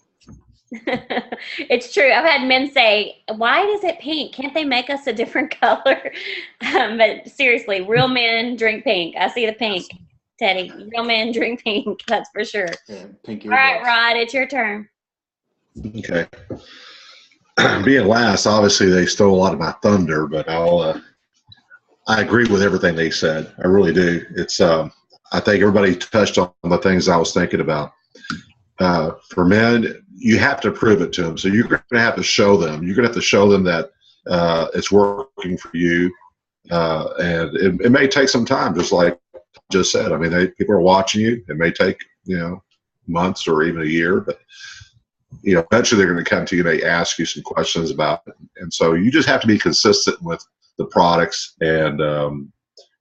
It's true. I've had men say, why is it pink? Can't they make us a different color? But seriously, real men drink pink. I see the pink, Teddy. Real men drink pink. That's for sure. Yeah, pink All right, earbuds. Rod, it's your turn. Okay. Being last, obviously they stole a lot of my thunder, but I agree with everything they said. I really do. It's I think everybody touched on the things I was thinking about. For men, you have to prove it to them. So you're going to have to show them. You're going to have to show them that it's working for you, and it may take some time, just like I just said. I mean, people are watching you. It may take months or even a year, but eventually they're going to come to you and they ask you some questions about it. And so you just have to be consistent with the products and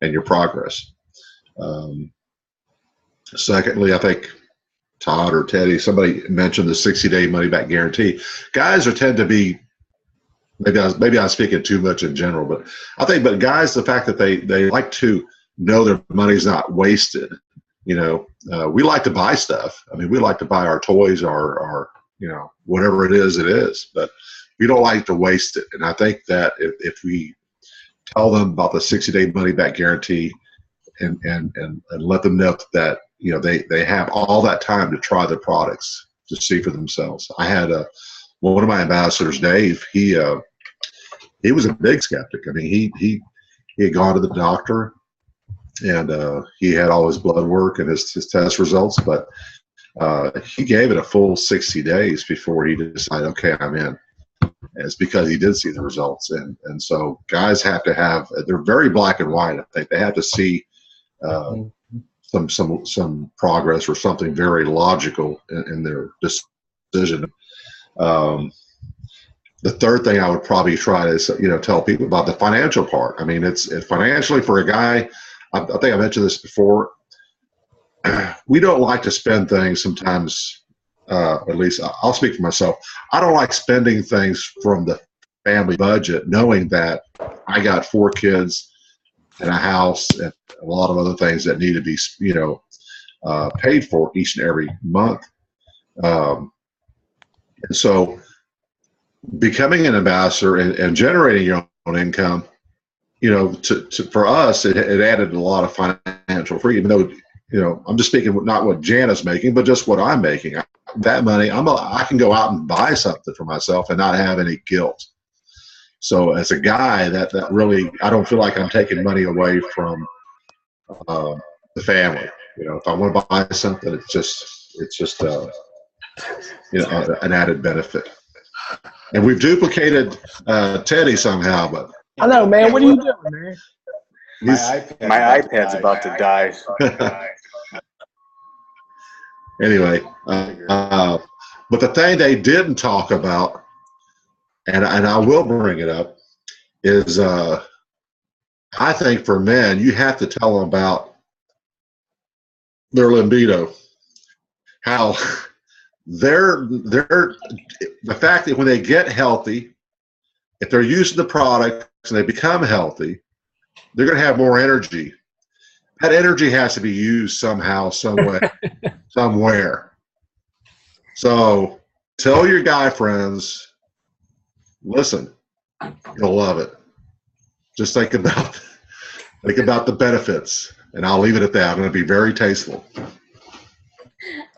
your progress. Secondly, I think Todd or Teddy, somebody mentioned the 60-day money-back guarantee. Guys tend to be, maybe I'm speaking too much in general, but I think, guys, the fact that they like to know their money's not wasted. We like to buy stuff. I mean, we like to buy our toys, our whatever it is, but we don't like to waste it. And I think that if we tell them about the 60-day money-back guarantee and let them know that they have all that time to try the products to see for themselves. I had one of my ambassadors, Dave. He was a big skeptic. I mean, he had gone to the doctor and he had all his blood work and his test results, but he gave it a full 60 days before he decided, okay, I'm in. And it's because he did see the results, and so guys have to have. They're very black and white. I think they have to see some progress or something very logical in their decision. The third thing I would probably try to tell people about the financial part. I mean, it's financially for a guy. I think I mentioned this before. We don't like to spend things sometimes. At least I'll speak for myself. I don't like spending things from the family budget, knowing that I got 4 kids and a house and a lot of other things that need to be, paid for each and every month. And so becoming an ambassador and generating your own income, for us, it added a lot of financial freedom. Even though, I'm just speaking not what Jana's making, but just what I'm making. That money, I can go out and buy something for myself and not have any guilt. So as a guy, that really, I don't feel like I'm taking money away from the family. If I want to buy something, it's just an added benefit. And we've duplicated Teddy somehow, but I know, man. What are you doing, man? My iPad's about to die. Anyway, but the thing they didn't talk about, and I will bring it up, is I think for men, you have to tell them about their libido, how the fact that when they get healthy, if they're using the product and they become healthy, they're going to have more energy. That energy has to be used somehow, somewhere. So tell your guy friends, listen, you'll love it. Just think about the benefits. And I'll leave it at that. I'm going to be very tasteful.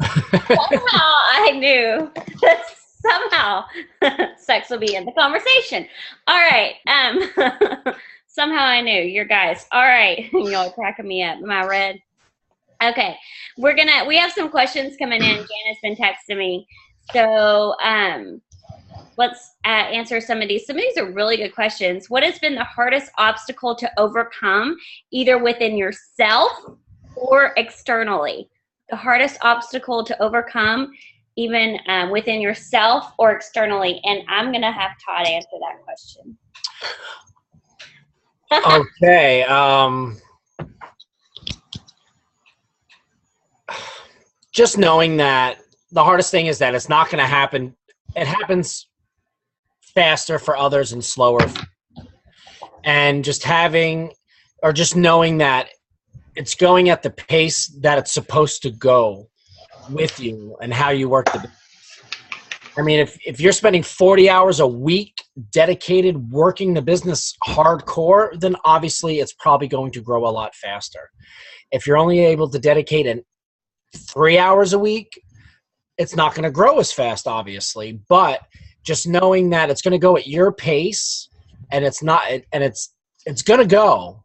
Somehow I knew that somehow sex will be in the conversation. All right. Somehow I knew your guys. All right. Y'all are cracking me up. Am I red? Okay. We have some questions coming in. Janet's been texting me. So let's answer some of these. Some of these are really good questions. What has been the hardest obstacle to overcome, either within yourself or externally? The hardest obstacle to overcome, even within yourself or externally. And I'm going to have Todd answer that question. Okay. Just knowing that the hardest thing is that it's not going to happen. It happens faster for others and slower. And just knowing that it's going at the pace that it's supposed to go with you and how you work the business. I mean, if you're spending 40 hours a week dedicated working the business hardcore, then obviously it's probably going to grow a lot faster. If you're only able to dedicate 3 hours a week, it's not going to grow as fast, obviously. But just knowing that it's going to go at your pace, and it's going to go.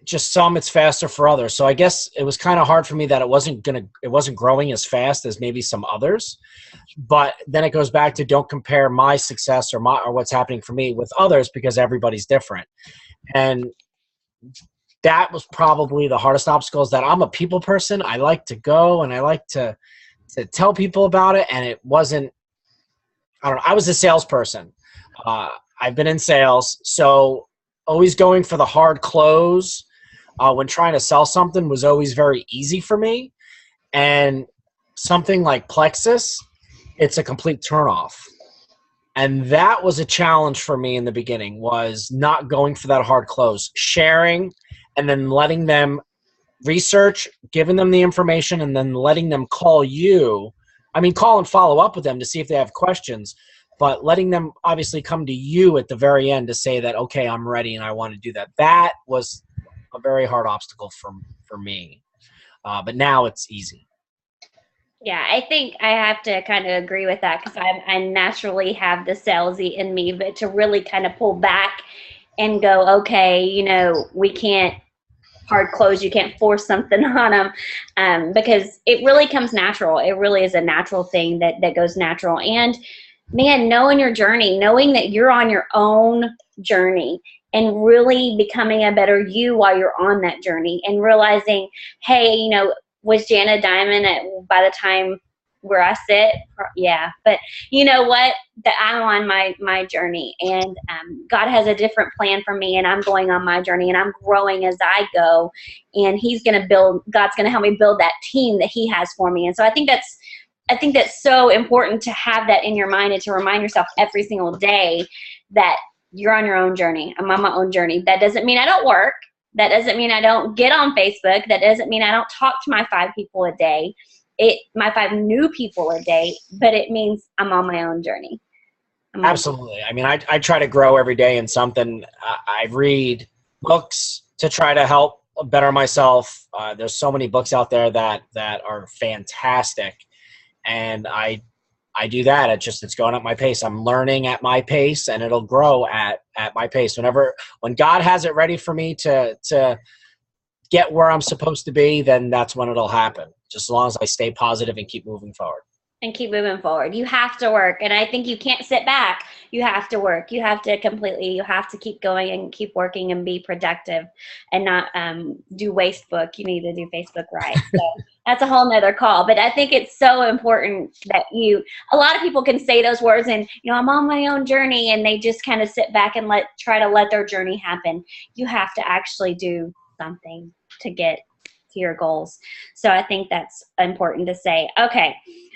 Just some it's faster for others. So I guess it was kind of hard for me that it wasn't growing as fast as maybe some others. But then it goes back to don't compare my success or what's happening for me with others, because everybody's different. And that was probably the hardest obstacle, is that I'm a people person. I like to go and I like to tell people about it. And it wasn't, I don't know. I was a salesperson. I've been in sales. So always going for the hard close when trying to sell something was always very easy for me. And something like Plexus, it's a complete turnoff. And that was a challenge for me in the beginning, was not going for that hard close, sharing and then letting them research, giving them the information, and then letting them call you. I mean, call and follow up with them to see if they have questions, but letting them obviously come to you at the very end to say that, okay, I'm ready and I want to do that. That was a very hard obstacle for me. But now it's easy. Yeah, I think I have to kind of agree with that, because I naturally have the salesy in me, but to really kind of pull back and go, okay, we can't hard close. You can't force something on them, because it really comes natural. It really is a natural thing that goes natural. And man, knowing your journey, knowing that you're on your own journey and really becoming a better you while you're on that journey, and realizing, hey, was Jana Diamond by the time where I sit? Yeah. But you know what? That I'm on my journey, and God has a different plan for me, and I'm going on my journey, and I'm growing as I go, and God's going to help me build that team that He has for me. And so I think that's so important to have that in your mind, and to remind yourself every single day that you're on your own journey. I'm on my own journey. That doesn't mean I don't work. That doesn't mean I don't get on Facebook. That doesn't mean I don't talk to my 5 people a day. My 5 new people a day, but it means I'm on my own journey. Absolutely. I mean, I try to grow every day in something. I read books to try to help better myself. There's so many books out there that are fantastic. And I do that. It's going at my pace. I'm learning at my pace, and it'll grow at my pace. When God has it ready for me to get where I'm supposed to be, then that's when it'll happen. Just as long as I stay positive and keep moving forward. And keep moving forward. You have to work. And I think you can't sit back. You have to work. You have to keep going and keep working and be productive, and not do Facebook. You need to do Facebook right. So that's a whole nother call. But I think it's so important that a lot of people can say those words and, I'm on my own journey, and they just kind of sit back and try to let their journey happen. You have to actually do something to get to your goals. So I think that's important to say. Okay.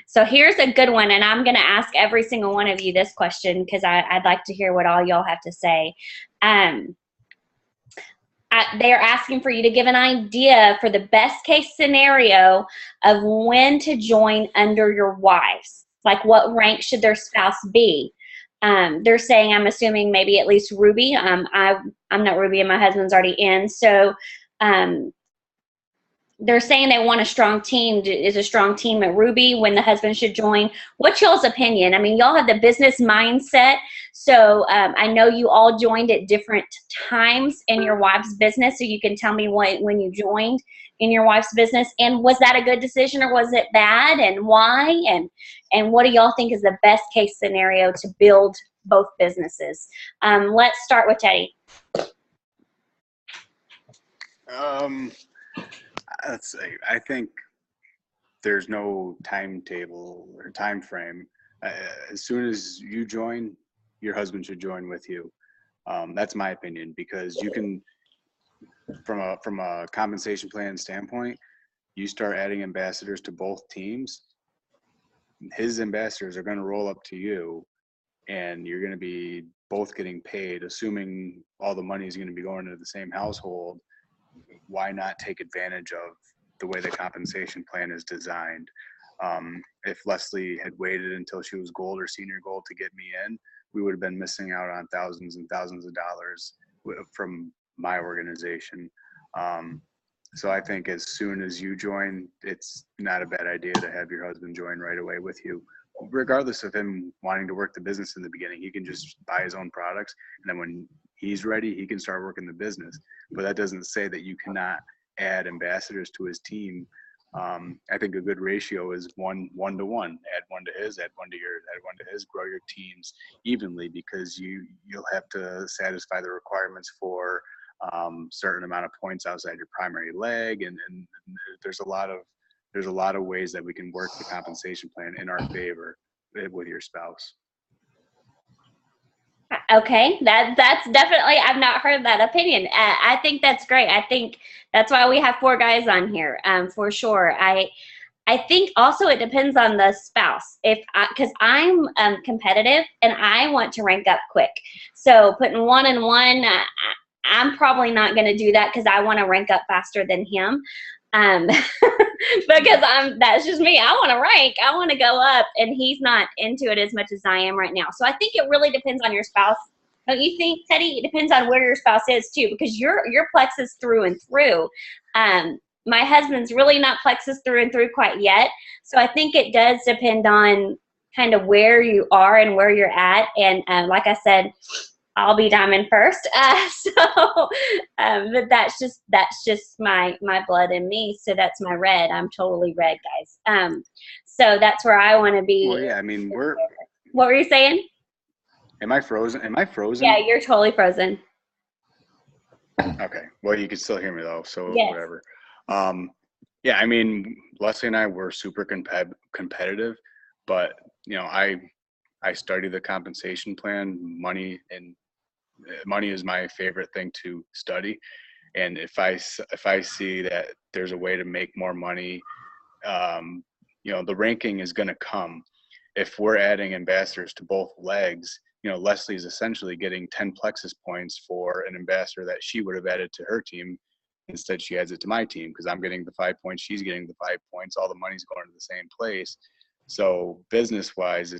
So here's a good one, and I'm going to ask every single one of you this question, because I'd like to hear what all y'all have to say. They're asking for you to give an idea for the best case scenario of when to join under your wives. Like, what rank should their spouse be? They're saying, I'm assuming maybe at least Ruby. I'm not Ruby, and my husband's already in. So they're saying they want a strong team. Is a strong team at Ruby when the husband should join? What's y'all's opinion? I mean, y'all have the business mindset. So I know you all joined at different times in your wife's business. So you can tell me when you joined in your wife's business. And was that a good decision or was it bad, and why? And what do y'all think is the best case scenario to build both businesses? Let's start with Teddy. Let's say, I think there's no timetable or time frame. As soon as you join, your husband should join with you. That's my opinion, because you can, from a compensation plan standpoint, you start adding ambassadors to both teams. His ambassadors are going to roll up to you, and you're going to be both getting paid, assuming all the money is going to be going into the same household. Why not take advantage of the way the compensation plan is designed? If Leslie had waited until she was gold or senior gold to get me in, we would have been missing out on thousands and thousands of dollars from my organization. So I think as soon as you join, it's not a bad idea to have your husband join right away with you. Regardless of him wanting to work the business in the beginning, he can just buy his own products, and then when he's ready, he can start working the business. But that doesn't say that you cannot add ambassadors to his team. I think a good ratio is one to one. Add one to his, add one to his. Grow your teams evenly, because you'll have to satisfy the requirements for certain amount of points outside your primary leg, and there's a lot of ways that we can work the compensation plan in our favor with your spouse. Okay, that's definitely, I've not heard that opinion. I think that's great. I think that's why we have 4 guys on here, for sure. I think also it depends on the spouse. Because I'm competitive and I want to rank up quick. So putting 1 and 1, I'm probably not going to do that because I want to rank up faster than him. Because that's just me. I want to rank. I want to go up, and he's not into it as much as I am right now. So I think it really depends on your spouse. Don't you think, Teddy? It depends on where your spouse is too, because your plexus through and through. My husband's really not plexus through and through quite yet. So I think it does depend on kind of where you are and where you're at. And like I said, I'll be diamond first. But that's just my blood in me. So that's my red. I'm totally red, guys. So that's where I want to be. Well, yeah, I mean, What were you saying? Am I frozen? Yeah, you're totally frozen. Okay. Well, you can still hear me though, so yes. Whatever. Yeah, I mean, Leslie and I were super competitive, but I studied the compensation plan. Money is my favorite thing to study, and if I see that there's a way to make more money, the ranking is going to come. If we're adding ambassadors to both legs, Leslie is essentially getting 10 plexus points for an ambassador that she would have added to her team. Instead, she adds it to my team, because I'm getting the 5 points, she's getting the 5 points. All the money's going to the same place. So business-wise,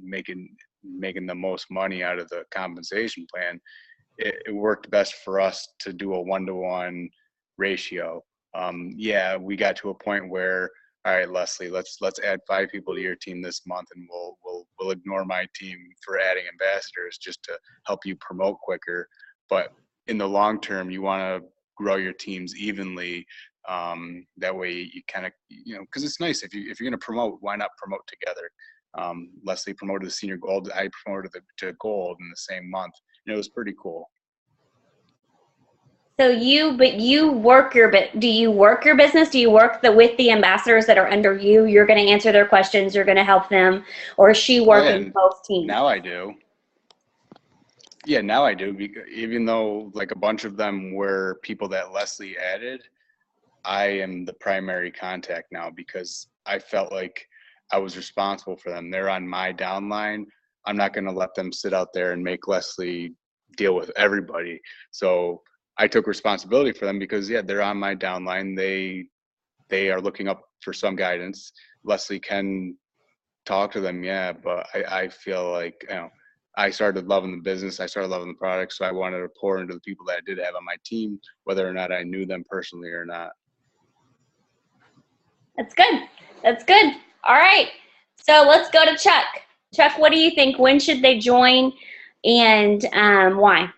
making the most money out of the compensation plan, it worked best for us to do a 1-to-1 ratio. Yeah, we got to a point where, all right, Leslie, let's add 5 people to your team this month, and we'll ignore my team for adding ambassadors just to help you promote quicker. But in the long term, you want to grow your teams evenly. That way you kind of, because it's nice if you're going to promote, why not promote together? Leslie promoted to senior gold. I promoted to gold in the same month. It was pretty cool. So do you work your business? Do you work with the ambassadors that are under you? You're going to answer their questions. You're going to help them, or is she working both teams? Now I do. Yeah, now I do. Even though like a bunch of them were people that Leslie added, I am the primary contact now, because I felt like I was responsible for them. They're on my downline. I'm not going to let them sit out there and make Leslie deal with everybody. So I took responsibility for them, because they're on my downline. They are looking up for some guidance. Leslie can talk to them, but I feel like I started loving the business. I started loving the product. So I wanted to pour into the people that I did have on my team, whether or not I knew them personally or not. That's good. That's good. All right. So let's go to Chuck. Chuck, what do you think? When should they join and why?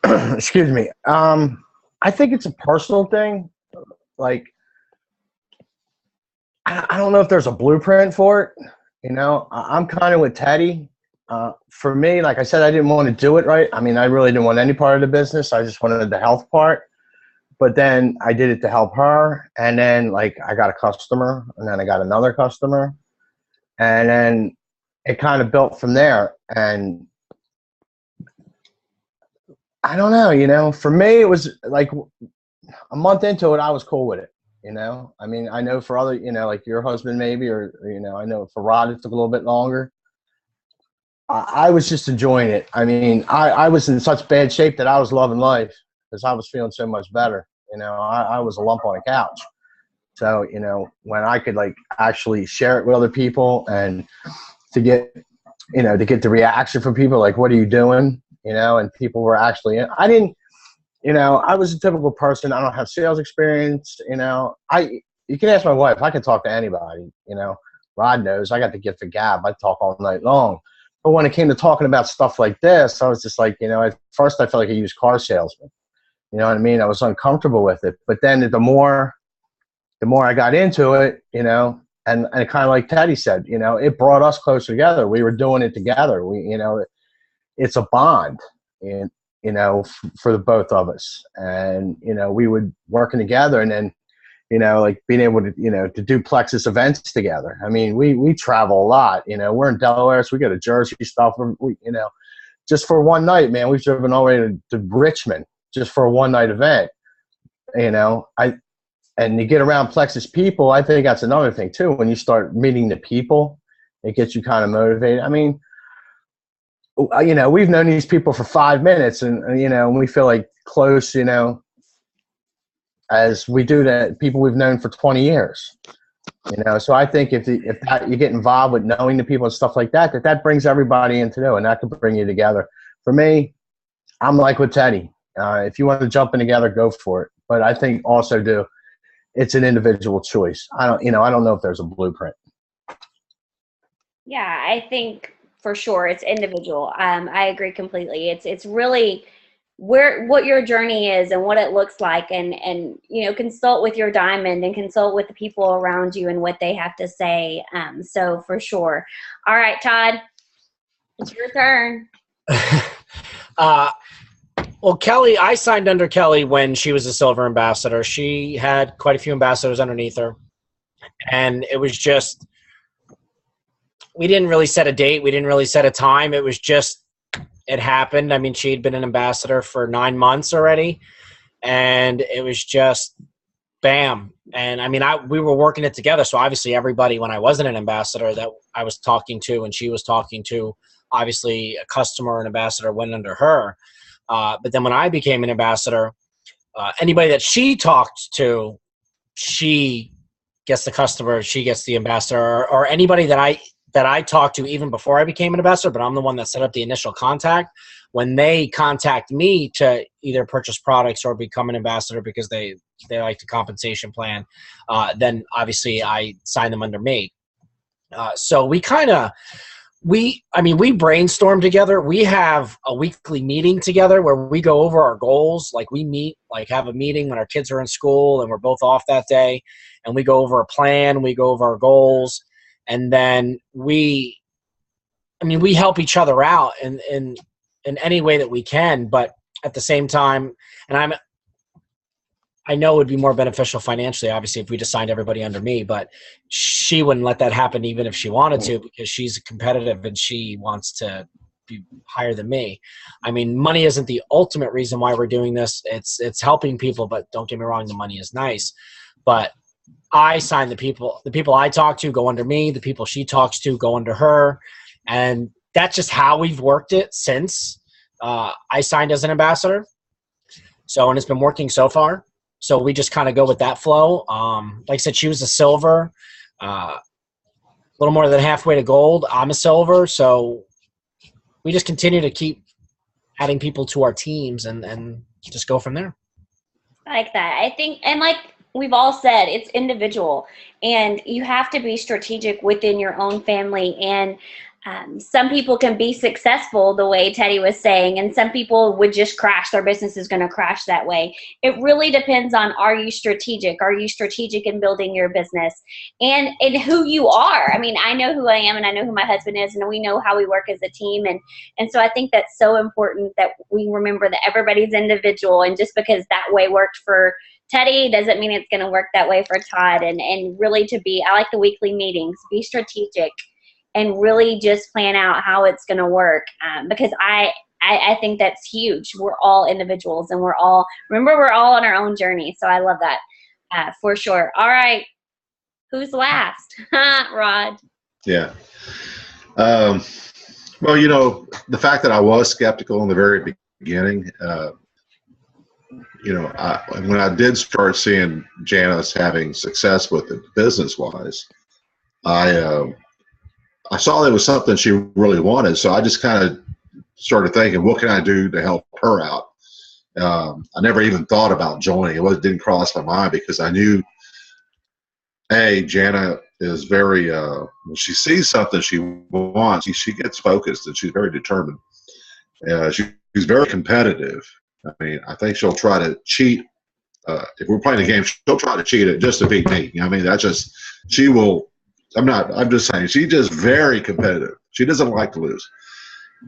Excuse me. I think it's a personal thing. Like, I don't know if there's a blueprint for it. You know, I'm kind of with Teddy. For me, like I said, I didn't want to do it right. I mean, I really didn't want any part of the business. I just wanted the health part. But then I did it to help her. And then, like, I got a customer, and then I got another customer. And then it kind of built from there. And I don't know, you know, for me, it was like a month into it, I was cool with it. You know, I mean, I know for other, you know, like your husband maybe, or, you know, I know for Rod, it took a little bit longer. I was just enjoying it. I mean, I was in such bad shape that I was loving life because I was feeling so much better. You know, I was a lump on a couch. So, you know, when I could like actually share it with other people and to get, you know, to get the reaction from people, like, what are you doing? You know, and people were actually, I didn't, you know, I was a typical person. I don't have sales experience. You know, you can ask my wife. I can talk to anybody. You know, Rod knows I got the gift of gab. I talk all night long. But when it came to talking about stuff like this, I was just like, you know, at first I felt like a used car salesman. You know what I mean? I was uncomfortable with it. But then the more I got into it, you know, and kind of like Teddy said, you know, it brought us closer together. We were doing it together. We, you know, it's a bond. And you know, for the both of us. And, you know, we would working together and then, you know, like being able to, you know, to do Plexus events together. I mean, we travel a lot, you know, we're in Delaware, so we go to Jersey stuff. We, you know, just for one night, man, we've driven all the way to Richmond just for a one night event, you know, and you get around Plexus people. I think that's another thing too. When you start meeting the people, it gets you kind of motivated. I mean, you know, we've known these people for 5 minutes and you know, we feel like close, you know, as we do to people we've known for 20 years, you know? So I think if that, you get involved with knowing the people and stuff like that, that brings everybody into it and that can bring you together. For me, I'm like with Teddy. If you want to jump in together, go for it. But I think also it's an individual choice. I don't know if there's a blueprint. Yeah, I think for sure it's individual. I agree completely. It's really what your journey is and what it looks like, and you know, consult with your diamond and consult with the people around you and what they have to say. So for sure. All right, Todd, it's your turn. Well, Kelly, I signed under Kelly when she was a silver ambassador. She had quite a few ambassadors underneath her, and it was just, we didn't really set a date. We didn't really set a time. It was just, it happened. I mean, she had been an ambassador for 9 months already, and it was just bam. And I mean, we were working it together. So obviously everybody, when I wasn't an ambassador that I was talking to and she was talking to, obviously a customer and ambassador went under her. But then when I became an ambassador, anybody that she talked to, she gets the customer, she gets the ambassador, or anybody that I talked to even before I became an ambassador, but I'm the one that set up the initial contact. When they contact me to either purchase products or become an ambassador because they like the compensation plan, then obviously I sign them under me. So we brainstorm together. We have a weekly meeting together where we go over our goals. Like we meet, like have a meeting when our kids are in school and we're both off that day, and we go over a plan, we go over our goals. And then we help each other out in any way that we can, but at the same time, and I know it would be more beneficial financially, obviously, if we just signed everybody under me, but she wouldn't let that happen even if she wanted to, because she's competitive and she wants to be higher than me. I mean, money isn't the ultimate reason why we're doing this. It's helping people, but don't get me wrong, the money is nice. But I sign the people I talk to go under me, the people she talks to go under her. And that's just how we've worked it since I signed as an ambassador. So, and it's been working so far. So we just kind of go with that flow. Like I said, she was a silver, a little more than halfway to gold. I'm a silver. So we just continue to keep adding people to our teams and just go from there. I like that. I think, and like we've all said, it's individual, and you have to be strategic within your own family. And some people can be successful the way Teddy was saying, and some people would just crash. Their business is going to crash that way. It really depends on, are you strategic? Are you strategic in building your business and who you are? I mean, I know who I am and I know who my husband is, and we know how we work as a team. And so I think that's so important that we remember that everybody's individual, and just because that way worked for Teddy doesn't mean it's going to work that way for Todd. And really I like the weekly meetings, be strategic and really just plan out how it's going to work. Because I think that's huge. We're all individuals, and we're all on our own journey. So I love that for sure. All right. Who's last? Rod. Yeah. Well, the fact that I was skeptical in the very beginning, when I did start seeing Janice having success with it business-wise, I saw that it was something she really wanted, so I just kind of started thinking, what can I do to help her out? I never even thought about joining. It didn't cross my mind because I knew, Jana is very, when she sees something she wants, she gets focused and she's very determined. She's very competitive. I mean, I think she'll try to cheat. If we're playing a game, she'll try to cheat it just to beat me. I mean, she will. I'm just saying, she's just very competitive. She doesn't like to lose.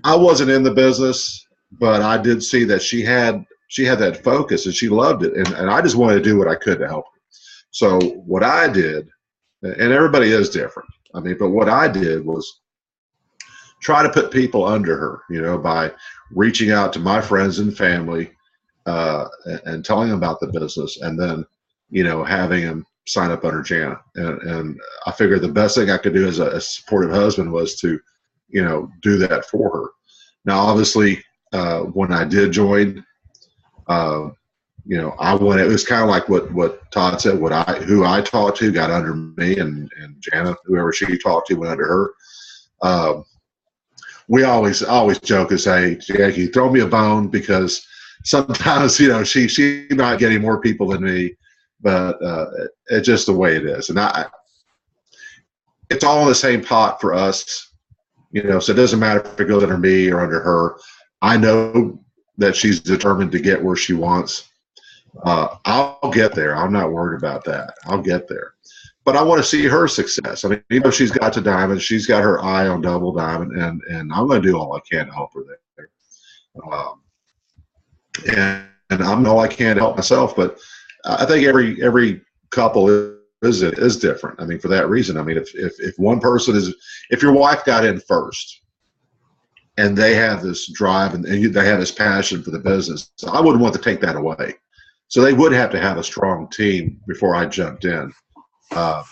I wasn't in the business, but I did see that she had that focus and she loved it. And I just wanted to do what I could to help her. So what I did, and everybody is different. I mean, but what I did was try to put people under her, by reaching out to my friends and family and telling them about the business, and then, having them sign up under Jana. And I figured the best thing I could do as a supportive husband was to, do that for her. Now, obviously, when I did join, I went, it was kind of like what Todd said, who I talked to got under me, and Jana, whoever she talked to, went under her. We always joke and say, Jackie, throw me a bone, because sometimes, she's not getting more people than me. But it's just the way it is, and it's all in the same pot for us, So it doesn't matter if it goes under me or under her. I know that she's determined to get where she wants. I'll get there. I'm not worried about that. I'll get there. But I want to see her success. I mean, she's got to diamond. She's got her eye on double diamond, and I'm going to do all I can to help her there. And I'm all I can to help myself, but I think every couple is different. I mean, for that reason. I mean, if one person if your wife got in first and they have this drive and they have this passion for the business, I wouldn't want to take that away. So they would have to have a strong team before I jumped in,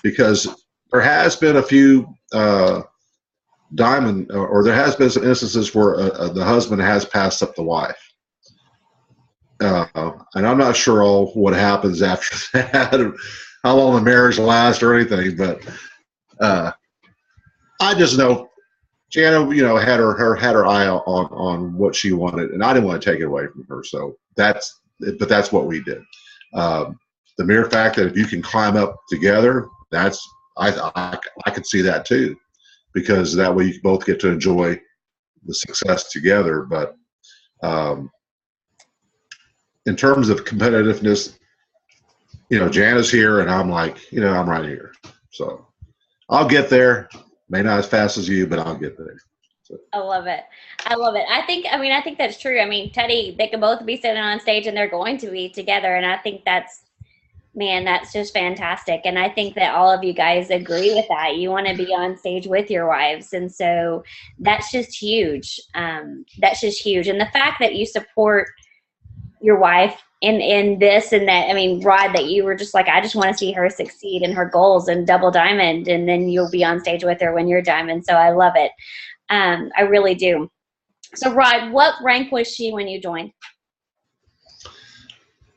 because there has been a few diamond, or there has been some instances where the husband has passed up the wife. And I'm not sure what happens after that, how long the marriage lasts or anything, but I just know Jana, had her eye on what she wanted, and I didn't want to take it away from her. So that's what we did. The mere fact that if you can climb up together, I could see that too, because that way you both get to enjoy the success together. But in terms of competitiveness, Jana's here, and I'm like, I'm right here. So I'll get there. May not as fast as you, but I'll get there. So. I love it. I think that's true. I mean, Teddy, they can both be sitting on stage, and they're going to be together. And I think that's just fantastic. And I think that all of you guys agree with that. You want to be on stage with your wives. And so that's just huge. And the fact that you support your wife in this and that, I mean, Rod, that you were just like, I just want to see her succeed in her goals and double diamond, and then you'll be on stage with her when you're diamond. So I love it. I really do. So Rod, what rank was she when you joined?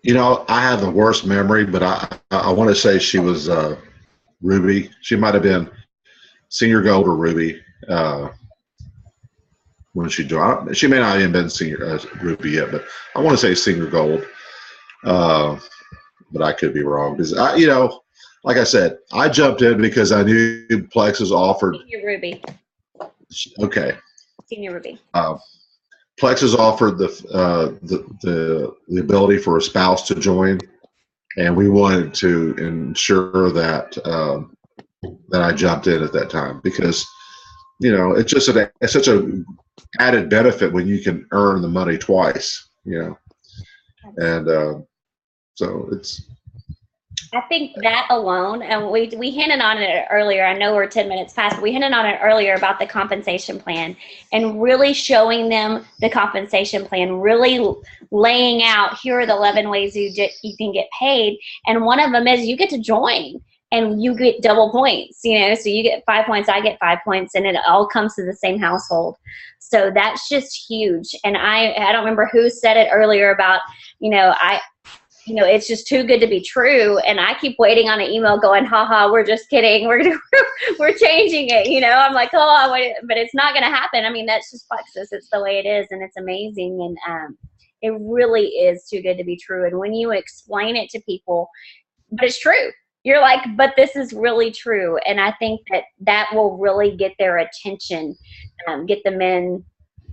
I have the worst memory, but I want to say she was Ruby. She might have been senior gold or Ruby. when she joined. She may not even been senior Ruby yet, but I want to say senior gold. But I could be wrong because like I said, I jumped in because I knew Plexus offered. Senior Ruby. Okay. Senior Ruby. Plexus offered the ability for a spouse to join, and we wanted to ensure that that I jumped in at that time because it's just it's such a added benefit when you can earn the money twice, and so it's. I think that alone, and we hinted on it earlier. I know we're 10 minutes past, but we hinted on it earlier about the compensation plan and really showing them the compensation plan, really laying out, here are the 11 ways you can get paid. And one of them is you get to join and you get double points, so you get 5 points, I get 5 points, and it all comes to the same household. So that's just huge. And I don't remember who said it earlier about, it's just too good to be true. And I keep waiting on an email going, haha, we're just kidding. We're changing it. I'm like, but it's not going to happen. I mean, that's just Plexus. It's the way it is. And it's amazing. And it really is too good to be true. And when you explain it to people, but it's true, you're like, but this is really true. And I think that will really get their attention, get the men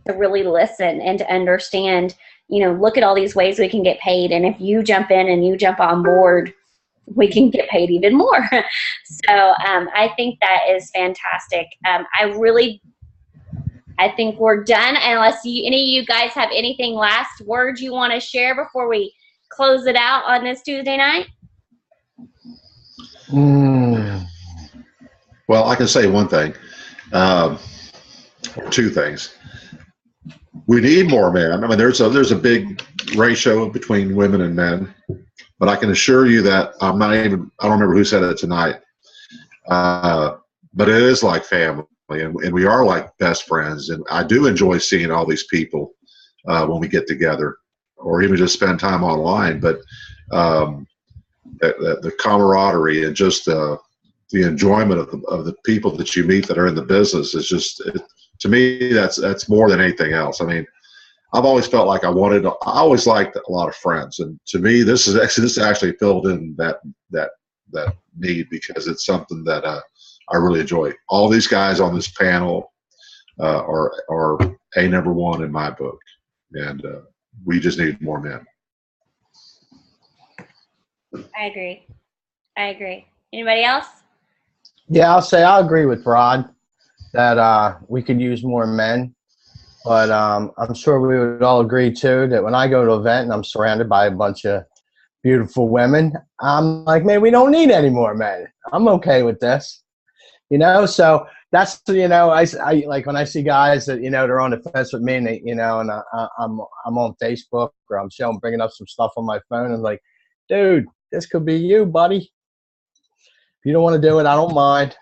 to really listen and to understand, look at all these ways we can get paid. And if you jump in and you jump on board, we can get paid even more. So I think that is fantastic. I think we're done unless any of you guys have anything last words you want to share before we close it out on this Tuesday night. Well, I can say one thing, two things. We need more men. I mean, there's a big ratio between women and men, but I can assure you that I don't remember who said it tonight, but it is like family, and we are like best friends. And I do enjoy seeing all these people when we get together, or even just spend time online. But the camaraderie and just the enjoyment of the people that you meet that are in the business is just. To me, that's more than anything else. I mean, I've always felt like I always liked a lot of friends, and to me, this actually filled in that need because it's something that I really enjoy. All these guys on this panel are a number one in my book, and we just need more men. I agree. Anybody else? Yeah, I'll agree with Rod that we could use more men, but I'm sure we would all agree too that when I go to an event and I'm surrounded by a bunch of beautiful women, I'm like, man, we don't need any more men. I'm okay with this, so that's, I like when I see guys that, they're on the fence with me and they, and I'm on Facebook or I'm bringing up some stuff on my phone and like, dude, this could be you, buddy. If you don't want to do it, I don't mind.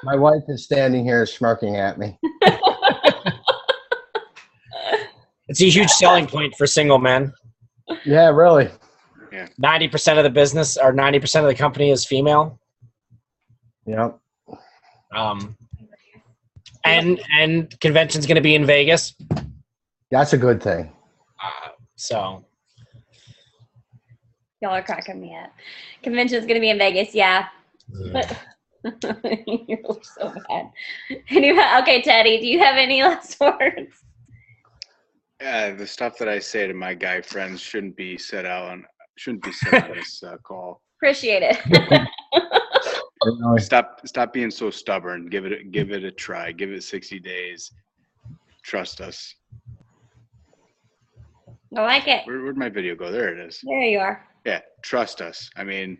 My wife is standing here smirking at me. It's a huge selling point for single men. Yeah, really. Yeah. 90% of the business or 90% of the company is female. Yep. And convention's going to be in Vegas. That's a good thing. So. Y'all are cracking me up. Convention's going to be in Vegas, yeah. But you're so bad. Anyway, okay, Teddy, do you have any last words? The stuff that I say to my guy friends shouldn't be said on this call. Appreciate it. Stop being so stubborn. Give it a try. Give it 60 days. Trust us. I like it. Where'd my video go? There it is. There you are. Yeah, trust us. I mean,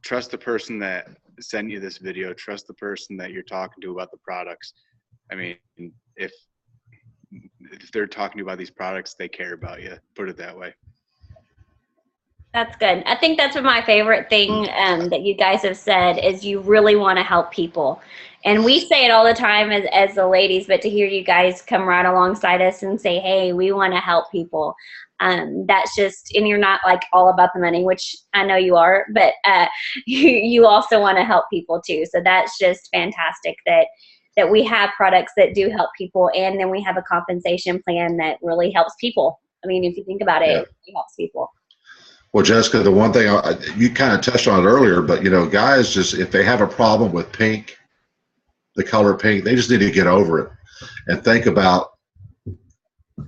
trust the person that sent you this video. Trust the person that you're talking to about the products. I mean, if they're talking to you about these products, they care about you. Put it that way. That's good. I think that's my favorite thing that you guys have said is you really want to help people. And we say it all the time as the ladies, but to hear you guys come right alongside us and say, hey, we want to help people. That's just, and you're not like all about the money, which I know you are, but you also want to help people too. So that's just fantastic that that we have products that do help people, and then we have a compensation plan that really helps people. I mean, if you think about it, Yeah. it really helps people. Well, Jessica, the one thing you kind of touched on it earlier, but guys, just if they have a problem with pink, the color pink, they just need to get over it and think about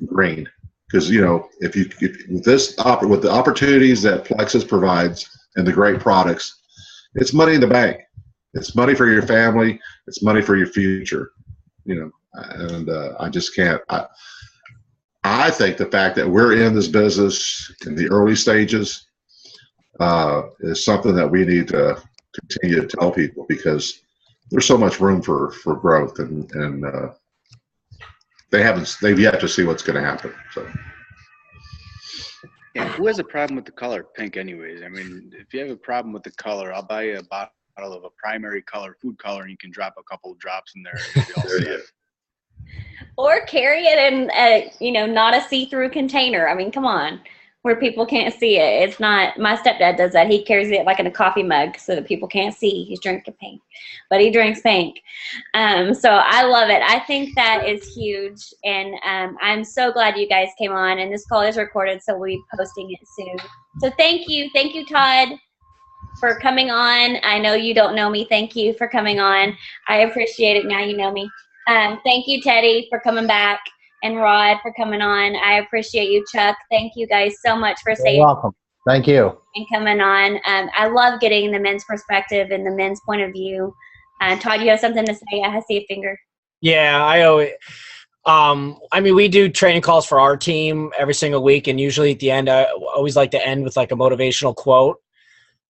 green. Because if with the opportunities that Plexus provides and the great products, it's money in the bank. It's money for your family. It's money for your future. And I just can't. I think the fact that we're in this business in the early stages is something that we need to continue to tell people, because there's so much room for growth, and they've yet to see what's going to happen. So. Yeah, who has a problem with the color pink anyways? I mean, if you have a problem with the color, I'll buy you a bottle of a primary color, food color, and you can drop a couple of drops in there. And you'll be all There you set. go. Or carry it in a, not a see-through container. I mean, come on, where people can't see it. It's not, my stepdad does that. He carries it like in a coffee mug so that people can't see he's drinking pink, but he drinks pink. So I love it. I think that is huge. And I'm so glad you guys came on, and this call is recorded, so we'll be posting it soon. So thank you, Todd, for coming on. I know you don't know me. Thank you for coming on. I appreciate it. Now you know me. Thank you, Teddy, for coming back, and Rod for coming on. I appreciate you, Chuck. Thank you guys so much for You're staying welcome. Thank you. and coming on. I love getting the men's perspective and the men's point of view. Todd, you have something to say? I see a finger. Yeah, I always. I mean, we do training calls for our team every single week, and usually at the end, I always like to end with like a motivational quote.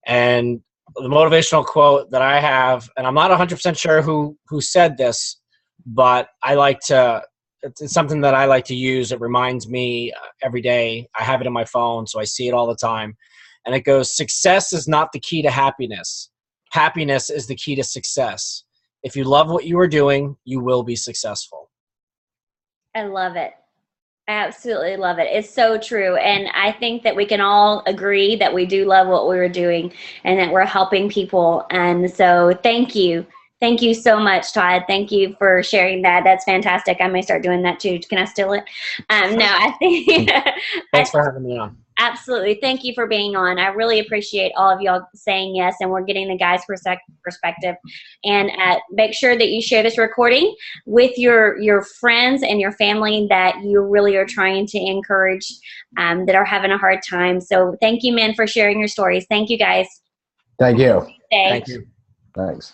And the motivational quote that I have, and I'm not 100% sure who said this, but I like to. It's something that I like to use. It reminds me every day. I have it in my phone, so I see it all the time. And it goes, "Success is not the key to happiness. Happiness is the key to success. If you love what you are doing, you will be successful." I love it. I absolutely love it. It's so true. And I think that we can all agree that we do love what we were doing and that we're helping people. And so thank you. Thank you so much, Todd. Thank you for sharing that. That's fantastic. I may start doing that too. Can I steal it? No, I think Thanks for having me on. absolutely. Thank you for being on. I really appreciate all of y'all saying yes, and we're getting the guys' perspective. And make sure that you share this recording with your friends and your family that you really are trying to encourage, that are having a hard time. So thank you, men, for sharing your stories. Thank you, guys. Thank you. Stay. Thank you. Thanks.